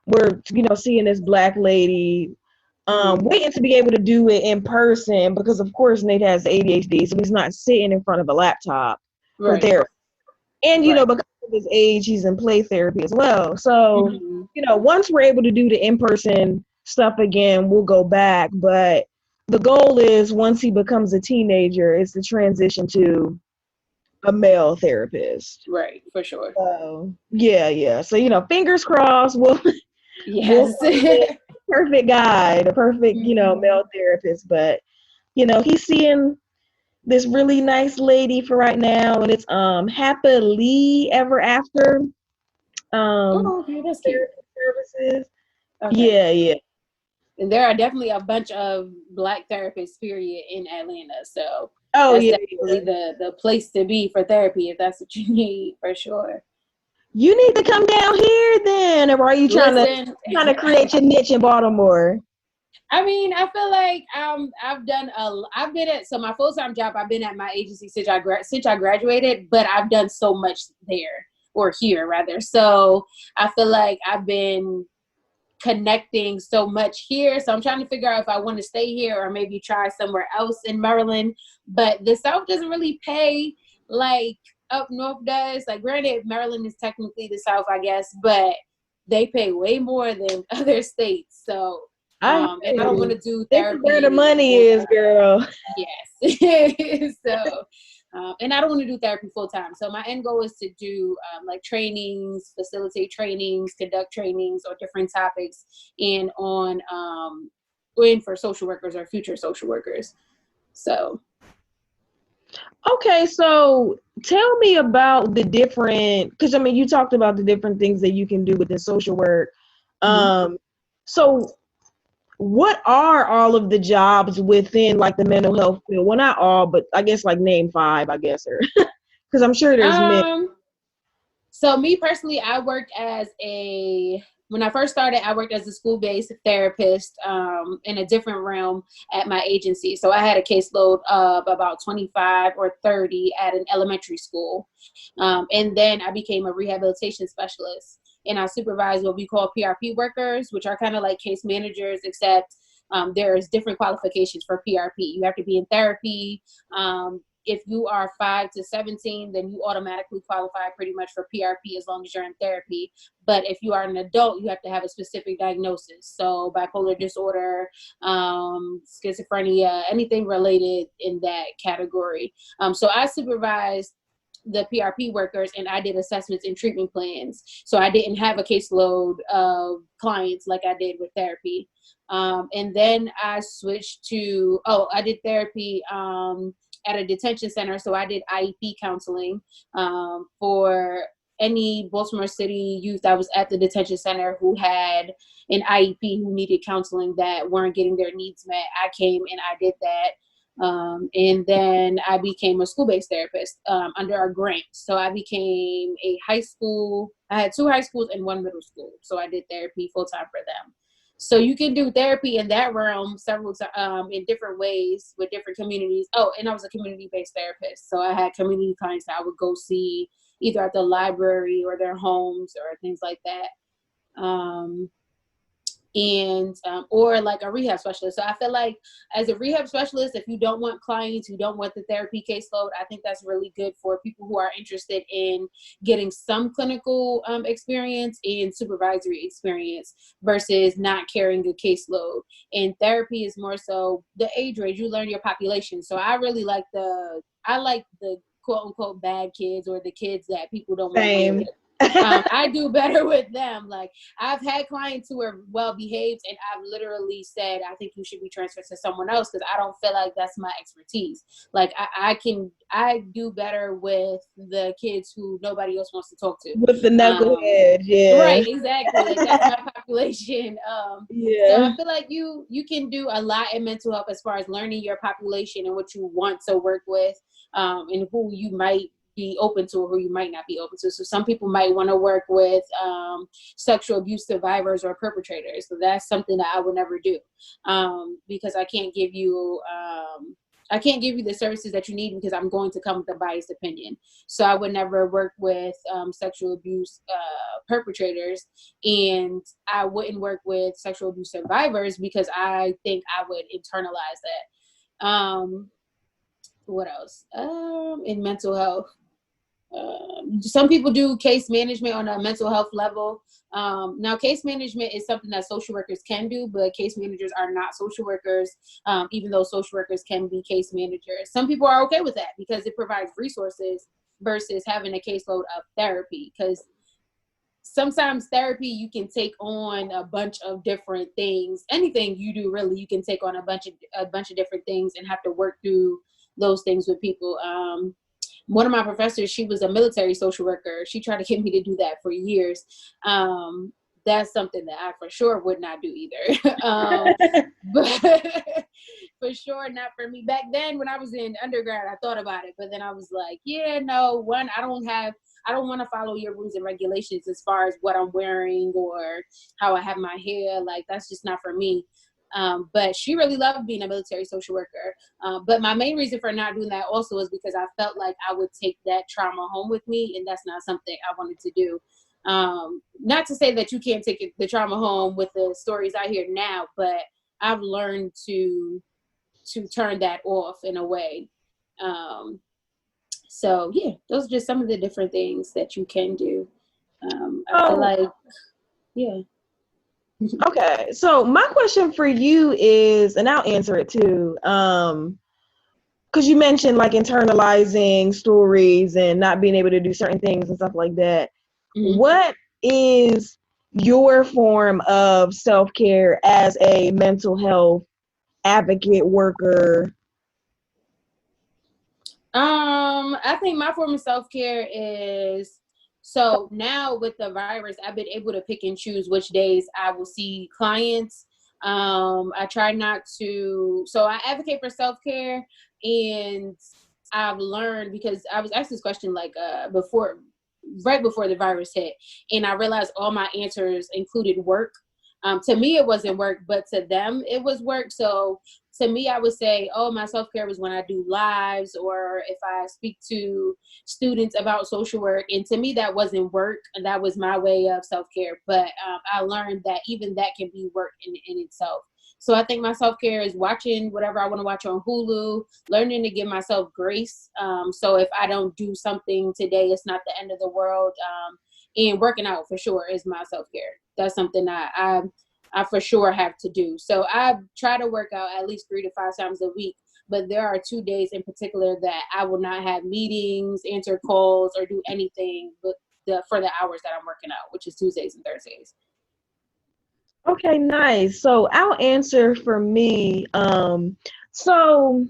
we're seeing this Black lady, waiting to be able to do it in person, because of course Nate has ADHD, so he's not sitting in front of a laptop for therapy. And because of his age, he's in play therapy as well. So once we're able to do the in-person stuff again, we'll go back. But the goal is, once he becomes a teenager, is to transition to a male therapist. Right, for sure. So yeah. So fingers crossed. We'll perfect guy, the perfect male therapist. But he's seeing this really nice lady for right now, and it's happily ever after. Okay, that's cute. Services. Okay. Yeah. And there are definitely a bunch of Black therapists, period, in Atlanta. So that's definitely the place to be for therapy, if that's what you need, for sure. You need to come down here then, or are you trying to create your niche in Baltimore? I mean, I feel like I've been at, so my full-time job, I've been at my agency since I graduated, but I've done so much there, or here rather. So I feel like I've been connecting so much here. So I'm trying to figure out if I want to stay here or maybe try somewhere else in Maryland. But the South doesn't really pay like up north does. Like, granted, Maryland is technically the South, I guess, but they pay way more than other states. So and I don't want to do therapy. Where the money is, girl. Yes. So and I don't want to do therapy full time. So my end goal is to do like trainings, facilitate trainings, conduct trainings on different topics, and for social workers or future social workers. So. Okay, so tell me about the different, because I mean, you talked about the different things that you can do within social work. So what are all of the jobs within like the mental health field? Well, not all, but I guess like name 5, I guess, or Because I'm sure there's many. So me personally, when I first started, I worked as a school-based therapist in a different realm at my agency. So I had a caseload of about 25 or 30 at an elementary school. And then I became a rehabilitation specialist. And I supervised what we call PRP workers, which are kind of like case managers, except there's different qualifications for PRP. You have to be in therapy. If you are 5 to 17, then you automatically qualify pretty much for PRP as long as you're in therapy. But if you are an adult, you have to have a specific diagnosis. So bipolar disorder, schizophrenia, anything related in that category. So I supervised the PRP workers, and I did assessments and treatment plans. So I didn't have a caseload of clients like I did with therapy. And then I switched to, I did therapy at a detention center. So I did IEP counseling for any Baltimore City youth that was at the detention center who had an IEP who needed counseling that weren't getting their needs met. I came and I did that. And then I became a school-based therapist under a grant. So I became I had 2 high schools and 1 middle school. So I did therapy full-time for them. So you can do therapy in that realm several times in different ways with different communities. Oh, and I was a community-based therapist. So I had community clients that I would go see either at the library or their homes or things like that. Or like a rehab specialist. So I feel like as a rehab specialist, if you don't want clients, you don't want the therapy caseload, I think that's really good for people who are interested in getting some clinical experience and supervisory experience versus not carrying a caseload. And therapy is more so the age range. You learn your population. So I really like the quote unquote bad kids, or the kids that people don't want to deal with. I do better with them. Like, I've had clients who are well behaved, and I've literally said, I think you should be transferred to someone else because I don't feel like that's my expertise. Like, I do better with the kids who nobody else wants to talk to. With the knucklehead, yeah. Right, exactly. Like, that's my population. Yeah. So I feel like you can do a lot in mental health as far as learning your population and what you want to work with, and who you might be open to or who you might not be open to. So some people might want to work with sexual abuse survivors or perpetrators. So that's something that I would never do because I can't give you the services that you need because I'm going to come with a biased opinion. So I would never work with sexual abuse perpetrators, and I wouldn't work with sexual abuse survivors because I think I would internalize that. What else? In mental health. Some people do case management on a mental health level. Now, case management is something that social workers can do, but case managers are not social workers, even though social workers can be case managers. Some people are okay with that because it provides resources versus having a caseload of therapy, because sometimes therapy, you can take on a bunch of different things. Anything you do, really, you can take on a bunch of different things and have to work through those things with people. One of my professors, she was a military social worker. She tried to get me to do that for years. That's something that I for sure would not do either. But for sure not for me. Back then when I was in undergrad, I thought about it, but then I was like, yeah, no, I don't want to follow your rules and regulations as far as what I'm wearing or how I have my hair. Like, that's just not for me. But she really loved being a military social worker. But my main reason for not doing that also is because I felt like I would take that trauma home with me, and that's not something I wanted to do. Not to say that you can't take the trauma home with the stories I hear now, but I've learned to turn that off in a way. So yeah, those are just some of the different things that you can do. I feel like, yeah. Okay, so my question for you is, and I'll answer it too, because you mentioned like internalizing stories and not being able to do certain things and stuff like that. Mm-hmm. What is your form of self-care as a mental health advocate worker? I think my form of self-care is, so now with the virus, I've been able to pick and choose which days I will see clients. I try not to, so I advocate for self-care, and I've learned, because I was asked this question like right before the virus hit, and I realized all my answers included work. To me, it wasn't work, but to them, it was work. So to me, I would say, oh, my self-care was when I do lives, or if I speak to students about social work. And to me, that wasn't work. And that was my way of self-care. But I learned that even that can be work in itself. So I think my self-care is watching whatever I want to watch on Hulu, learning to give myself grace. So if I don't do something today, it's not the end of the world. And working out for sure is my self-care. That's something I for sure have to do. So I try to work out at least 3 to 5 times a week. But there are 2 days in particular that I will not have meetings, answer calls, or do anything for the hours that I'm working out, which is Tuesdays and Thursdays. Okay, nice. So I'll answer for me. So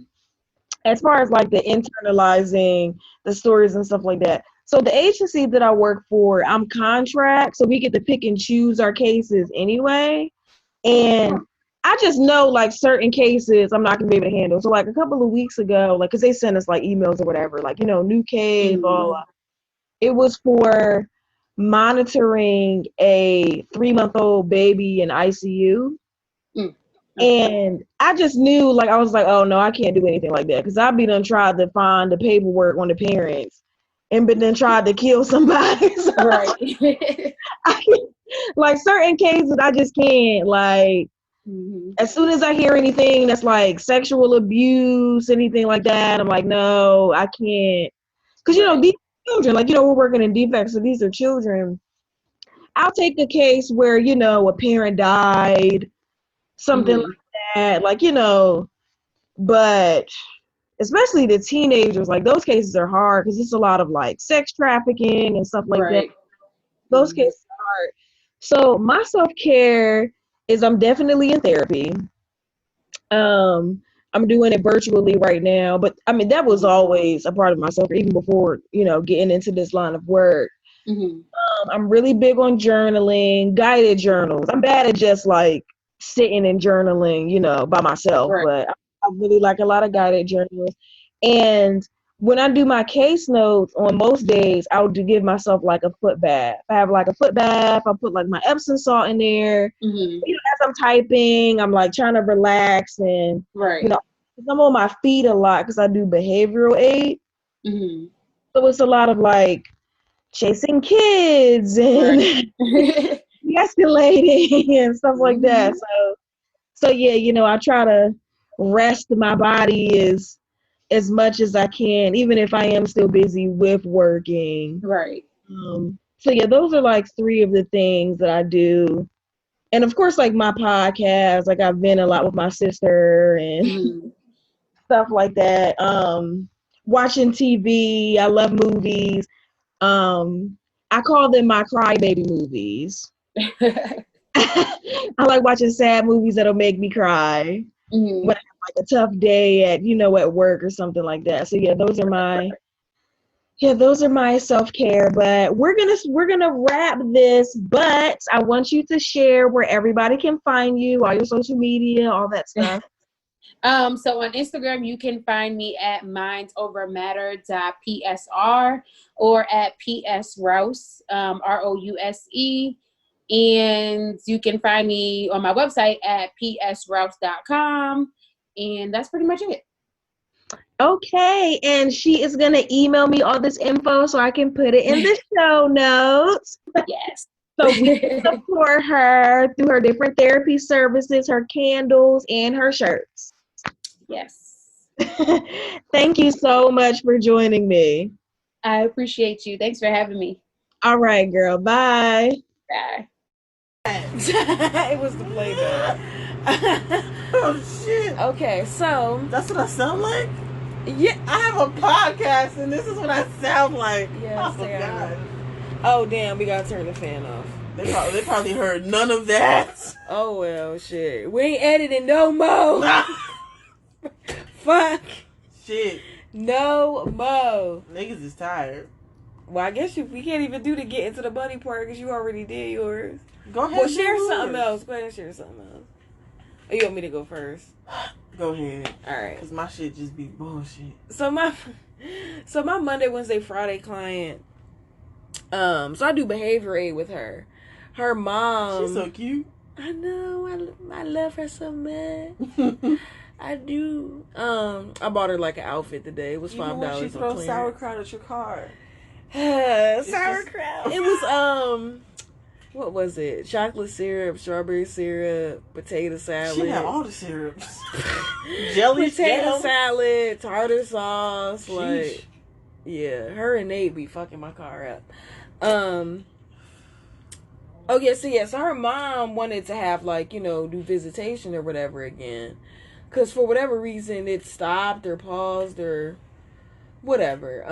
as far as like the internalizing the stories and stuff like that. So the agency that I work for, I'm contract, so we get to pick and choose our cases anyway. And I just know like certain cases I'm not gonna be able to handle. So like a couple of weeks ago, like, cause they sent us like emails or whatever, like, you know, new case, blah, blah. It was for monitoring a 3-month-old baby in ICU. And I just knew, like, I was like, oh no, I can't do anything like that, because I've been done tried to find the paperwork on the parents and but then tried to kill somebody. So, Right. like certain cases I just can't, like, as soon as I hear anything that's like sexual abuse, anything like that, I'm like, no, I can't. Because, you know, these children, like, you know, we're working in defects, so these are children. I'll take a case where, you know, a parent died, something like that, like, you know, but especially the teenagers, like those cases are hard because it's a lot of like sex trafficking and stuff like that. Those cases are hard. So my self-care is I'm definitely in therapy. I'm doing it virtually right now, but I mean, that was always a part of my self-care, even before, you know, getting into this line of work. I'm really big on journaling, guided journals. I'm bad at just like sitting and journaling, you know, by myself, but I really like a lot of guided journals. And when I do my case notes on most days, I would give myself like a foot bath. I have like a foot bath. I put like my Epsom salt in there. You know, as I'm typing, I'm like trying to relax, and you know, I'm on my feet a lot because I do behavioral aid. So it's a lot of like chasing kids and escalating and stuff like that. So yeah, you know, I try to rest my body as much as I can, even if I am still busy with working. So yeah, those are like 3 of the things that I do. And of course, like my podcast, like I've been a lot with my sister and stuff like that. Watching TV, I love movies. I call them my crybaby movies. I like watching sad movies that'll make me cry when I have like a tough day at, you know, at work or something like that. So yeah, those are my self-care. But we're gonna wrap this, but I want you to share where everybody can find you, all your social media, all that stuff. So on Instagram, you can find me at mindsovermatter.psr or at psrouse, Rouse. And you can find me on my website at psrouse.com. And that's pretty much it. Okay, and she is going to email me all this info so I can put it in the show notes. Yes. So we can support her through her different therapy services, her candles, and her shirts. Yes. Thank you so much for joining me. I appreciate you. Thanks for having me. All right, girl. Bye. Bye. It was the playback. Oh shit. Okay, so That's what I sound like? yeah. I have a podcast and this is what I sound like. Yes, oh, God. Oh damn, we gotta turn the fan off. They probably heard none of that. Oh well, shit. We ain't editing no more. Fuck. Shit. No more. Niggas is tired. Well, I guess we can't even do the get into the bunny part because you already did yours. Go ahead. Well, and share do something yours. else. Go ahead and share something else. Or you want me to go first? Go ahead. All right. Cause my shit just be bullshit. So my Monday, Wednesday, Friday client. So I do behavior aid with her. Her mom. She's so cute. I know. I love her so much. I do. I bought her like an outfit today. It was $5. She throws sauerkraut at your car. Sauerkraut. It was what was it? Chocolate syrup, strawberry syrup, potato salad. She had all the syrups. Jelly potato jam. salad, tartar sauce. Sheesh. Like, yeah, her and Nate be fucking my car up. Oh yeah, so her mom wanted to have like, you know, do visitation or whatever again. Cause for whatever reason it stopped or paused or whatever.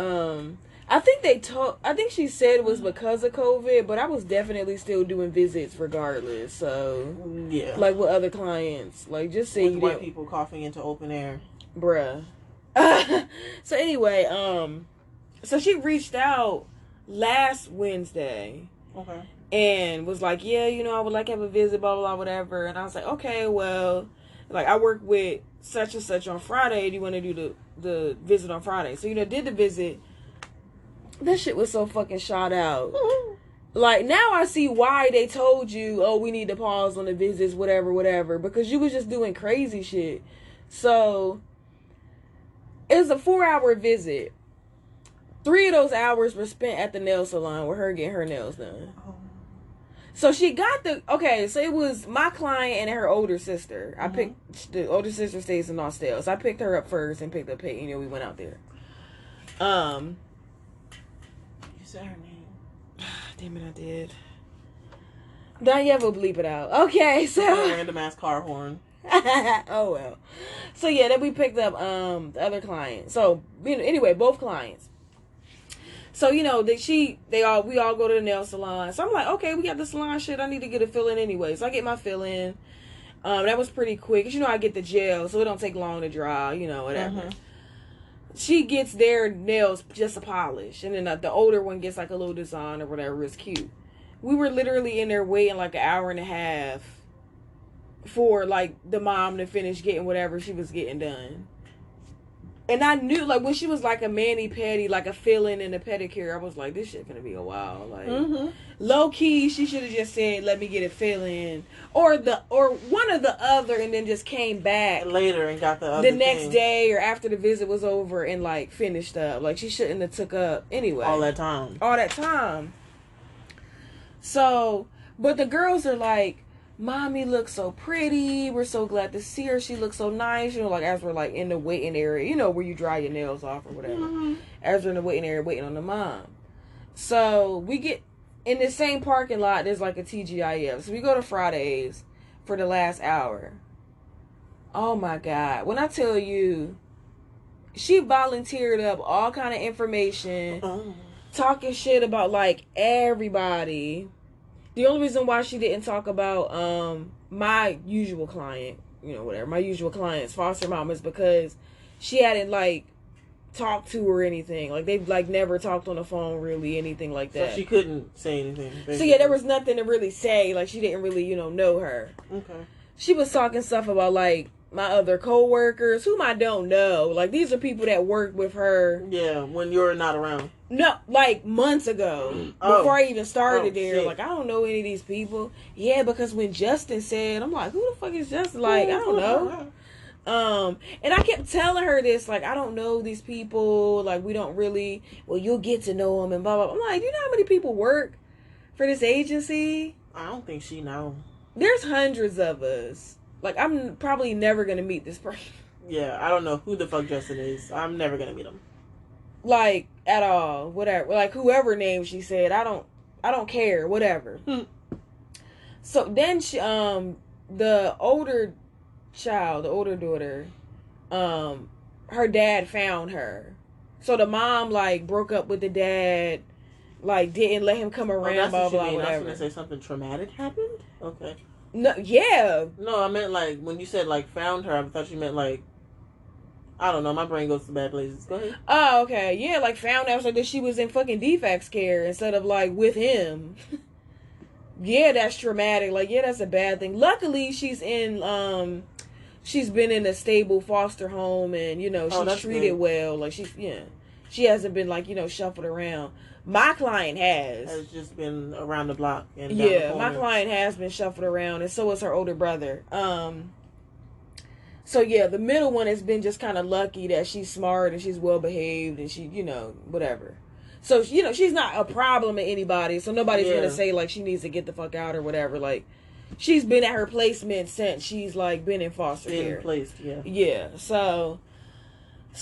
I think she said it was because of COVID, but I was definitely still doing visits regardless. So Yeah. like with other clients, like just say With you white didn't, people coughing into open air. bruh. So anyway, so she reached out last Wednesday. Okay. And was like, yeah, you know, I would like to have a visit, blah, blah, blah, whatever. And I was like, okay, well, like, I work with such and such on Friday. Do you want to do the visit on Friday? So, you know, did the visit. That shit was so fucking shot out. Like, now I see why they told you, oh, we need to pause on the visits, whatever. Because you was just doing crazy shit. So, it was a 4-hour visit. 3 of those hours were spent at the nail salon with her getting her nails done. So she got so it was my client and her older sister. I picked, the older sister stays in Austell. So I picked her up first and picked up Peyton. You know, we went out there. You said her name. Damn it, I did. Danya will bleep it out. Okay, so. Random ass car horn. Oh well. So yeah, then we picked up the other client. So anyway, both clients. So, you know, we all go to the nail salon. So I'm like, okay, we got the salon shit. I need to get a fill in anyway. So I get my fill in. That was pretty quick. 'Cause, you know, I get the gel, so it don't take long to dry, you know, whatever. She gets their nails just a polish. And then the older one gets like a little design or whatever. It's cute. We were literally in there waiting like an hour and a half for like the mom to finish getting whatever she was getting done. And I knew, like, when she was like a mani-pedi, like a fill-in and a pedicure, I was like, this shit gonna be a while. Like, low-key, she should have just said, let me get a fill-in. Or one or the other, and then just came back Later and got the other the next thing. day or after the visit was over and, like, finished up. Like, she shouldn't have took up anyway. All that time. So, but the girls are like, Mommy looks so pretty. We're so glad to see her. She looks so nice. You know, like, as we're, like, in the waiting area. You know, where you dry your nails off or whatever. As we're in the waiting area waiting on the mom. So, we get in the same parking lot. There's, like, a TGIF. So, we go to Fridays for the last hour. Oh, my God. When I tell you, she volunteered up all kind of information. Talking shit about, like, everybody. The only reason why she didn't talk about my usual client, you know, whatever, my usual client's foster mom is because she hadn't, like, talked to her or anything. Like, they've, like, never talked on the phone, really, anything like that. So she couldn't say anything. Basically. So, yeah, there was nothing to really say. Like, she didn't really, you know her. Okay. She was talking stuff about, like, my other co-workers, whom I don't know. Like, these are people that work with her. Yeah, when you're not around. No, like months ago, before I even started there. Shit. Like, I don't know any of these people. Yeah, because when Justin said, I'm like, who the fuck is Justin? Like, I don't know. And I kept telling her this, like, I don't know these people. Like, we don't really, well, you'll get to know them and blah, blah, blah. I'm like, you know how many people work for this agency? I don't think she know. There's hundreds of us. Like, I'm probably never going to meet this person. Yeah, I don't know who the fuck Justin is. I'm never gonna meet him. Like, at all. Whatever. Like, whoever name she said, I don't care. Whatever. So then she, the older child, the older daughter, her dad found her. So the mom, like, broke up with the dad, like, didn't let him come around, blah, blah, I was whatever. gonna say something traumatic happened. Okay. No, yeah. No, I meant, like, when you said, like, found her, I thought you meant, like, I don't know, my brain goes to bad places. Go ahead. Oh, okay. Yeah, like, found out that she was in fucking defects care instead of, like, with him. yeah, that's traumatic. Like, yeah, that's a bad thing. Luckily, she's been in a stable foster home, and she's treated good. well. Like, she hasn't been like shuffled around. My client has just been around the block. And down the corner. my client has been shuffled around, and so is her older brother. So yeah, the middle one has been just kind of lucky that she's smart and she's well behaved and she, whatever. So she's not a problem to anybody. So nobody's gonna say like she needs to get the fuck out or whatever. Like, she's been at her placement since she's like been in foster care. Placed, yeah. Yeah. So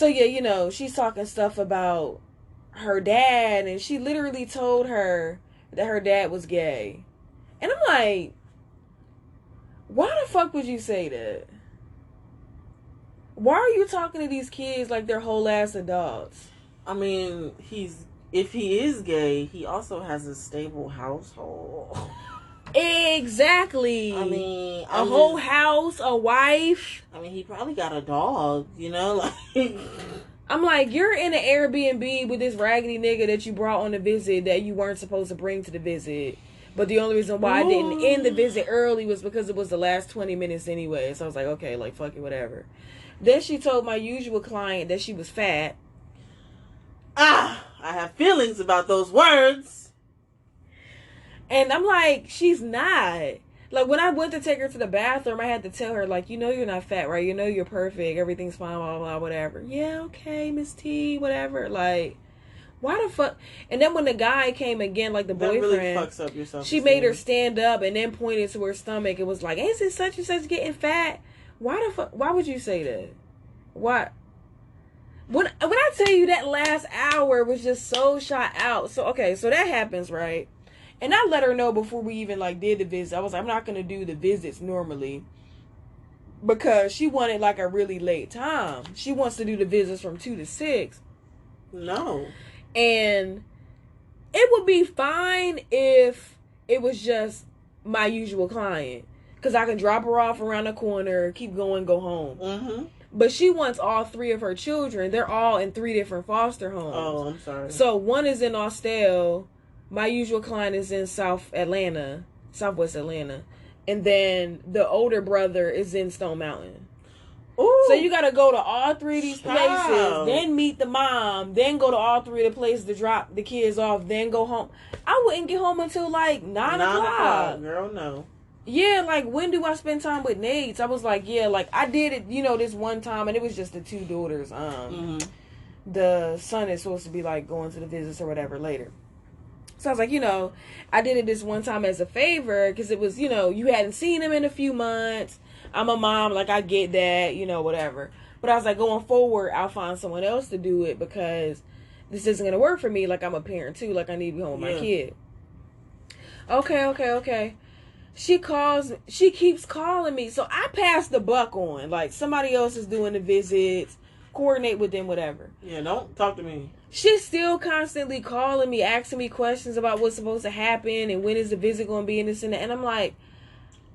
yeah, she's talking stuff about her dad, and she literally told her that her dad was gay. And I'm like, why the fuck would you say that? Why are you talking to these kids like they're whole ass adults? I mean, if he is gay, he also has a stable household. Exactly. I mean, a whole house, a wife. I mean, he probably got a dog, like. I'm like, you're in an Airbnb with this raggedy nigga that you brought on the visit that you weren't supposed to bring to the visit. But the only reason why I didn't end the visit early was because it was the last 20 minutes anyway. So I was like, okay, like, fuck it, whatever. Then she told my usual client that she was fat. I have feelings about those words. And I'm like, she's not. Like, when I went to take her to the bathroom, I had to tell her, like, you're not fat, right? You're perfect. Everything's fine, blah, blah, blah, whatever. Yeah, okay, Miss T, whatever. Like, why the fuck? And then when the guy came again, like the boyfriend, really fucks up your self-esteem. She made her stand up and then pointed to her stomach and was like, ain't it such and such getting fat? Why the fuck? Why would you say that? Why? When I tell you that last hour was just so shot out. So, okay, so that happens, right? And I let her know before we even, like, did the visit. I was like, I'm not going to do the visits normally. Because she wanted, like, a really late time. She wants to do the visits from 2 to 6. No. And it would be fine if it was just my usual client. Because I can drop her off around the corner, keep going, go home. Mm-hmm. But she wants all 3 of her children. They're all in 3 different foster homes. Oh, I'm sorry. So one is in Austell. My usual client is in Southwest Atlanta. And then the older brother is in Stone Mountain. Ooh, so you got to go to all 3 of these places, then meet the mom, then go to all 3 of the places to drop the kids off, then go home. I wouldn't get home until like 9 o'clock. Girl, no. Yeah, like, when do I spend time with Nate? I was like, yeah, like, I did it, this one time, and it was just the 2 daughters. The son is supposed to be, like, going to the visits or whatever later. So I was like, I did it this one time as a favor, because it was, you hadn't seen him in a few months. I'm a mom, like, I get that, whatever. But I was like, going forward, I'll find someone else to do it, because this isn't going to work for me. Like, I'm a parent, too. Like, I need to be home with my kid. Okay. She keeps calling me. So I pass the buck on. Like, somebody else is doing the visits, coordinate with them, whatever. Yeah, don't talk to me. She's still constantly calling me, asking me questions about what's supposed to happen and when is the visit going to be and this and that. And I'm like,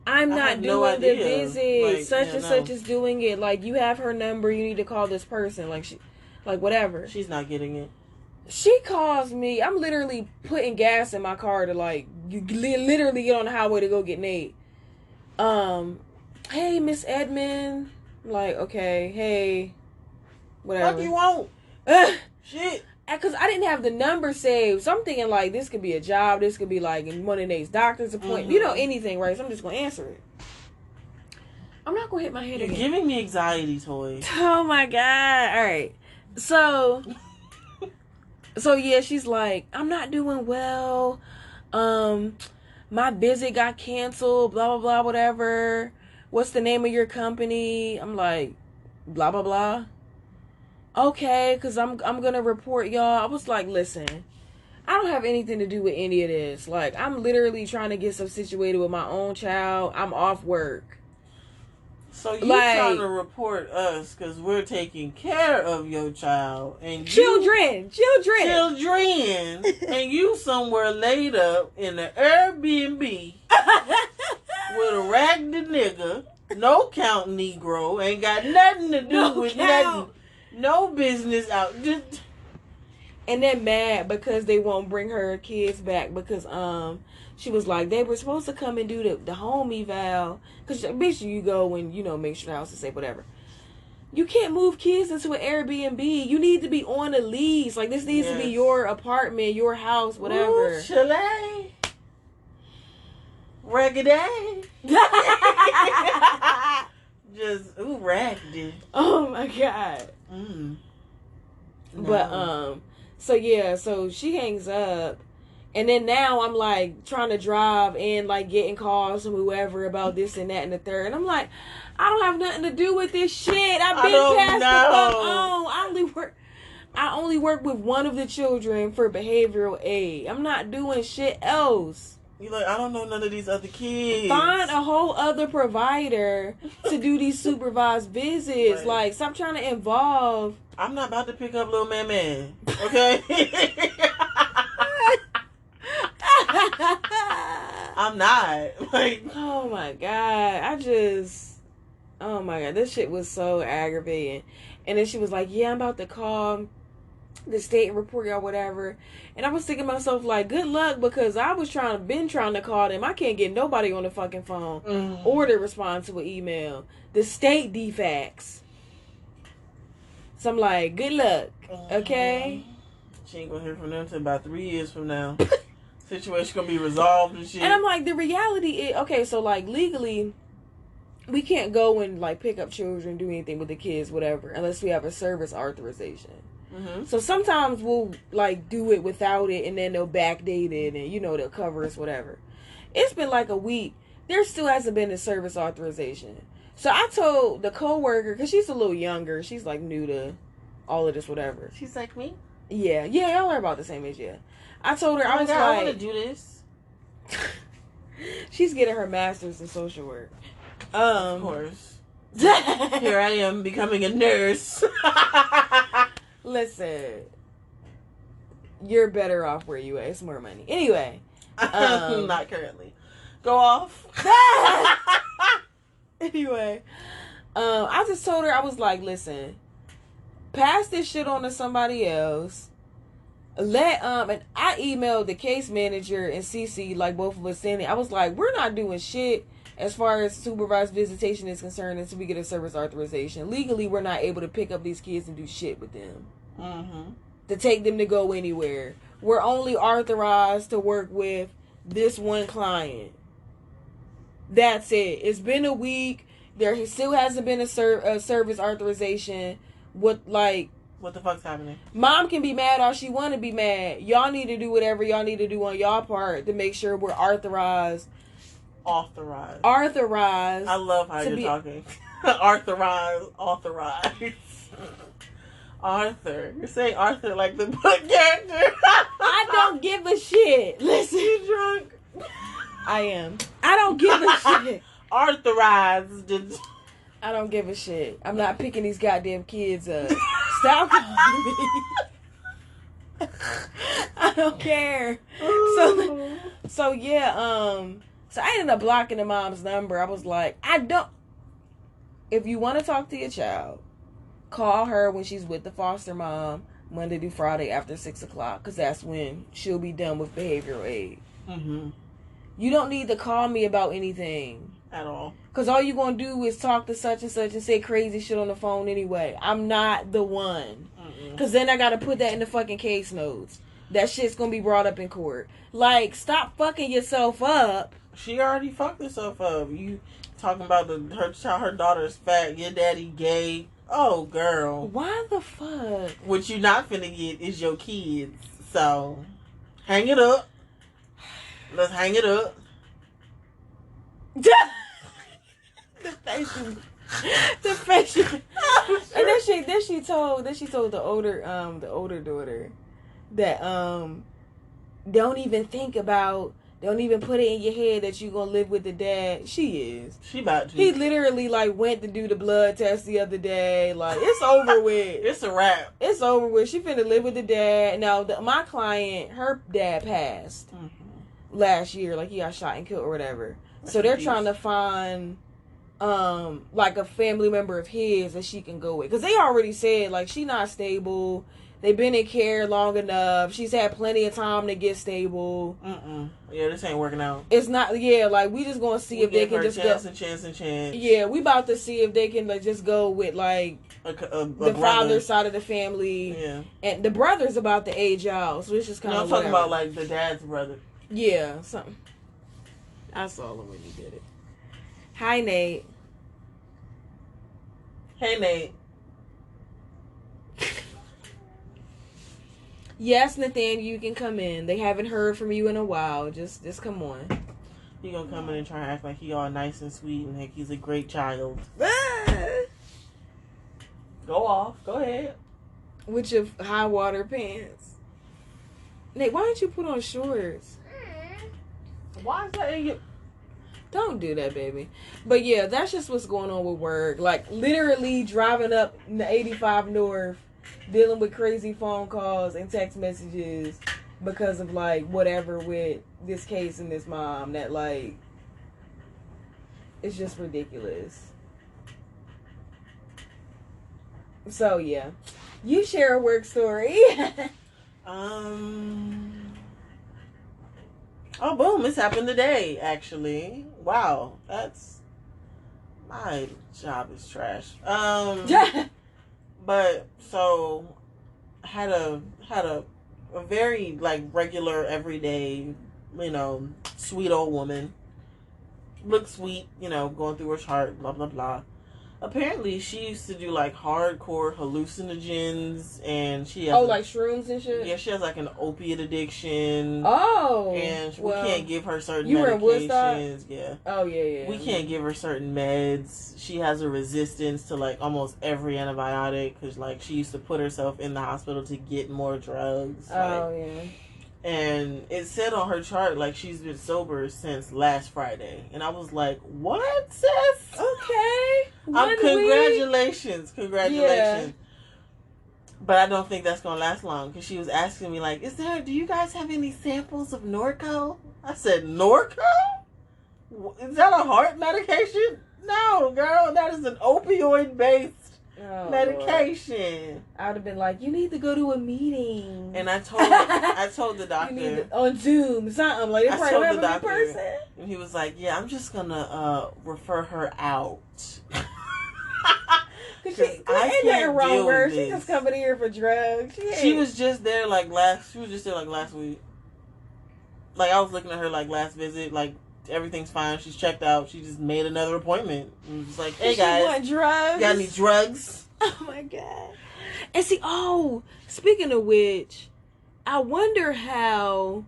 I'm not doing the visit. Like, such is doing it. Like, you have her number. You need to call this person. Like, whatever. She's not getting it. She calls me. I'm literally putting gas in my car to, like, you literally get on the highway to go get Nate. Hey, Miss Edmond. I'm like, okay, hey, whatever. What you want? Shit. Because I didn't have the number saved. So I'm thinking, like, this could be a job. This could be, like, in one of Nate's doctor's appointment. Anything, right? So I'm just going to answer it. I'm not going to hit my head again. You're giving me anxiety, Toy. Oh, my God. All right. So yeah, she's like, I'm not doing well. My visit got canceled, blah, blah, blah, whatever. What's the name of your company? I'm like, blah, blah, blah. Okay, because I'm going to report y'all. I was like, listen, I don't have anything to do with any of this. Like, I'm literally trying to get stuff situated with my own child. I'm off work. So you trying to report us because we're taking care of your child and children, and you somewhere laid up in an Airbnb with a raggedy nigga, no count Negro, ain't got nothing to do with nothing, no business out. And then mad because they won't bring her kids back because she was like they were supposed to come and do the home eval because basically you go and make sure the house is safe, whatever. You can't move kids into an Airbnb. You need to be on a lease. Like, this needs to be your apartment, your house, whatever. Ooh, chalet. Raggedy. Just, raggedy. Oh, my God. No. But, so she hangs up. And then now I'm, like, trying to drive and, like, getting calls from whoever about this and that and the third. And I'm like, I don't have nothing to do with this shit. I've been passed the fuck on. I only work with one of the children for behavioral aid. I'm not doing shit else. You're like, I don't know none of these other kids. Find a whole other provider to do these supervised visits. Right. Like, stop trying to involve. I'm not about to pick up little man. Okay? I'm not. Like, oh my God. Oh my God. This shit was so aggravating. And then she was like, yeah, I'm about to call the state and report y'all, whatever. And I was thinking to myself, like, good luck, because I was been trying to call them. I can't get nobody on the fucking phone or to respond to an email. The state defects. So I'm like, good luck. Okay? She ain't gonna hear from them until about 3 years from now. Situation gonna be resolved and shit. And I'm like, the reality is, okay, so like legally, we can't go and like pick up children, do anything with the kids, whatever, unless we have a service authorization. Mm-hmm. So sometimes we'll like do it without it, and then they'll backdate it, and they'll cover us, whatever. It's been like a week. There still hasn't been a service authorization. So I told the coworker, because she's a little younger, she's like new to all of this, whatever. She's like me? Yeah, y'all are about the same age, yeah. I told her, I was like, I want to do this. She's getting her master's in social work. Of course. Here I am becoming a nurse. Listen, you're better off where you at. It's more money. Anyway. Not currently. Go off. Anyway. I just told her, I was like, listen, pass this shit on to somebody else. And I emailed the case manager and CC, like both of us saying it. I was like, we're not doing shit as far as supervised visitation is concerned until we get a service authorization. Legally, we're not able to pick up these kids and do shit with them. Mm-hmm. To take them to go anywhere. We're only authorized to work with this one client. That's it. It's been a week. There still hasn't been a service authorization. What the fuck's happening? Mom can be mad all she want to be mad. Y'all need to do whatever y'all need to do on y'all part to make sure we're authorized. Authorized. I love how you're talking. Authorized. Arthur. You're saying Arthur like the book character. I don't give a shit. Listen. You drunk? I am. I don't give a shit. Authorized. I don't give a shit. I'm not picking these goddamn kids up. Stop calling me. I don't care. So yeah, so I ended up blocking the mom's number. I was like, if you want to talk to your child, call her when she's with the foster mom Monday through Friday after 6 o'clock, because that's when she'll be done with behavioral aid. Mm-hmm. You don't need to call me about anything. At all. Because all you're going to do is talk to such and such and say crazy shit on the phone anyway. I'm not the one. Because then I got to put that in the fucking case notes. That shit's going to be brought up in court. Like, stop fucking yourself up. She already fucked herself up. You talking about her daughter's fat, your daddy gay. Oh, girl. Why the fuck? What you not finna get is your kids. So, hang it up. Let's hang it up. the face. And then she told the older daughter that don't even put it in your head that you gonna live with the dad. She is. She about to. He literally went to do the blood test the other day. Like, it's over with. It's a wrap. It's over with. She finna live with the dad. Now my client, her dad passed last year. Like, he got shot and killed or whatever. So they're trying to find a family member of his that she can go with, because they already said she not stable. They've been in care long enough. She's had plenty of time to get stable. Yeah, this ain't working out. It's not. Yeah, like we just gonna see if they can just chance go. and chance and chance. Yeah, we about to see if they can like just go with like the father's side of the family. Yeah, and the brother's about to age out, so it's just kind of. I'm talking about like the dad's brother. Yeah, something. I saw him when he did it. Hi, Nate. Hey, Nate. Yes, Nathan, you can come in. They haven't heard from you in a while. Just come on. He gonna come in and try to act like he all nice and sweet and like he's a great child. Go off. Go ahead. With your high water pants. Nate, why don't you put on shorts? Why is that in your... Don't do that, baby. But yeah, that's just what's going on with work. Like, literally driving up the 85 North, dealing with crazy phone calls and text messages because of, like, whatever with this case and this mom that, like, it's just ridiculous. So, yeah. You share a work story. Oh, boom. This happened today, actually. Wow. That's... My job is trash. But, so... Had a very, like, regular, everyday, you know, sweet old woman. Looked sweet, you know, going through her chart, blah, blah, blah. Apparently, she used to do, like, hardcore hallucinogens, and she has... like shrooms and shit? Yeah, she has, like, an opiate addiction. Oh! And we can't give her certain you medications. Were in Woodstock? Yeah. Oh, yeah. We can't give her certain meds. She has a resistance to, like, almost every antibiotic, because, like, she used to put herself in the hospital to get more drugs. Oh, like, yeah. And it said on her chart, like, she's been sober since last Friday. And I was like, what, sis? Okay. Congratulations. Congratulations. Yeah. But I don't think that's going to last long. Because she was asking me, like, do you guys have any samples of Norco? I said, Norco? Is that a heart medication? No, girl. That is an opioid-based medication. Lord. I would have been like, you need to go to a meeting. And I told the doctor on Zoom, something like that. I told the doctor, person. And he was like, "Yeah, I'm just gonna refer her out." Cause ain't nothing wrong with her. She just coming here for drugs. She was just there last week. Like I was looking at her like last visit, like. Everything's fine. She's checked out. She just made another appointment. And was like, hey guys, she want drugs? Got any drugs? Oh my god. And see, speaking of which, I wonder how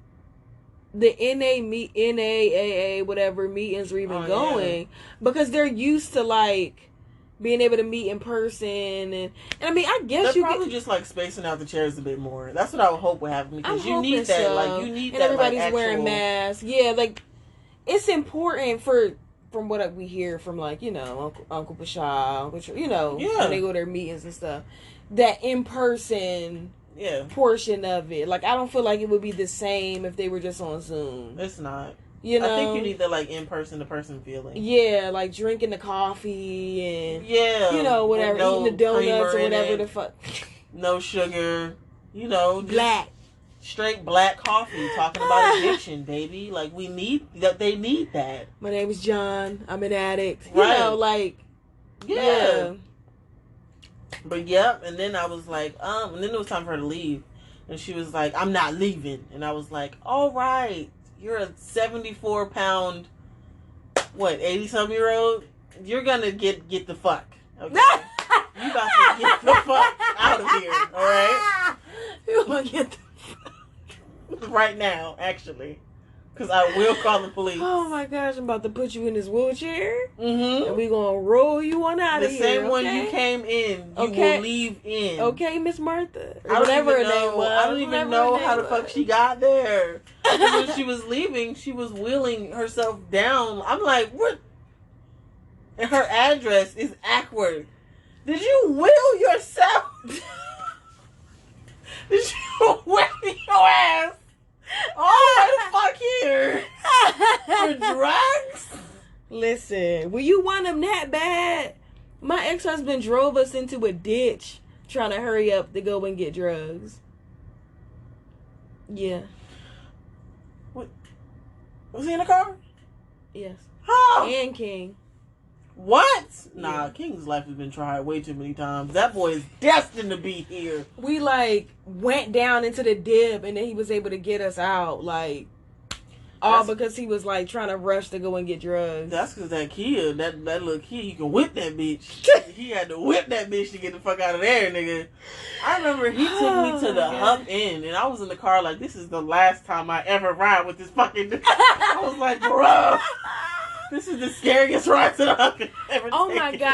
the NAAA whatever meetings are even going. Yeah. Because they're used to like being able to meet in person and I mean I guess they're probably just like spacing out the chairs a bit more. That's what I would hope would happen because you need that. So. Like you need and that. Everybody's like, wearing masks. Yeah, like it's important from what we hear from like, you know, Uncle Pasha, which you know, when they go to their meetings and stuff. That in person portion of it. Like I don't feel like it would be the same if they were just on Zoom. It's not. You know? I think you need that like in person to person feeling. Yeah, like drinking the coffee and you know, whatever, eating the donuts or whatever the fuck. No sugar. You know, black. Straight black coffee talking about addiction, baby. Like we need that. They need that. My name is John. I'm an addict. Right. You know, like yeah. But yep. And then I was like, and then it was time for her to leave, and she was like, "I'm not leaving." And I was like, "All right, you're a 74-pound, 80-something-year-old. You're gonna get the fuck. Okay, you about to get the fuck out of here. All right, you gonna get the right now, actually, because I will call the police." Oh my gosh, I'm about to put you in this wheelchair, and we gonna roll you on out of here. The same one you came in, you will leave in. Okay, Miss Martha. I don't even know how the fuck she got there. When she was leaving, she was wheeling herself down. I'm like, what? And her address is Ackworth. Did you wheel yourself? Did you wheel your ass all the fuck here for drugs? Listen, when you want them that bad, my ex-husband drove us into a ditch trying to hurry up to go and get drugs. Yeah. What? Was he in the car? Yes. Huh? And King. What? Nah, Yeah. King's life has been tried way too many times. That boy is destined to be here. We like went down into the dip and then he was able to get us out. Like, all because he was like trying to rush to go and get drugs. That's because that Kia, that little Kia, you can whip that bitch. He had to whip that bitch to get the fuck out of there, nigga. I remember he took me to the Hub Inn, and I was in the car like, this is the last time I ever ride with this fucking nigga. I was like, bro, this is the scariest ride to the Hub Inn ever Oh my taken.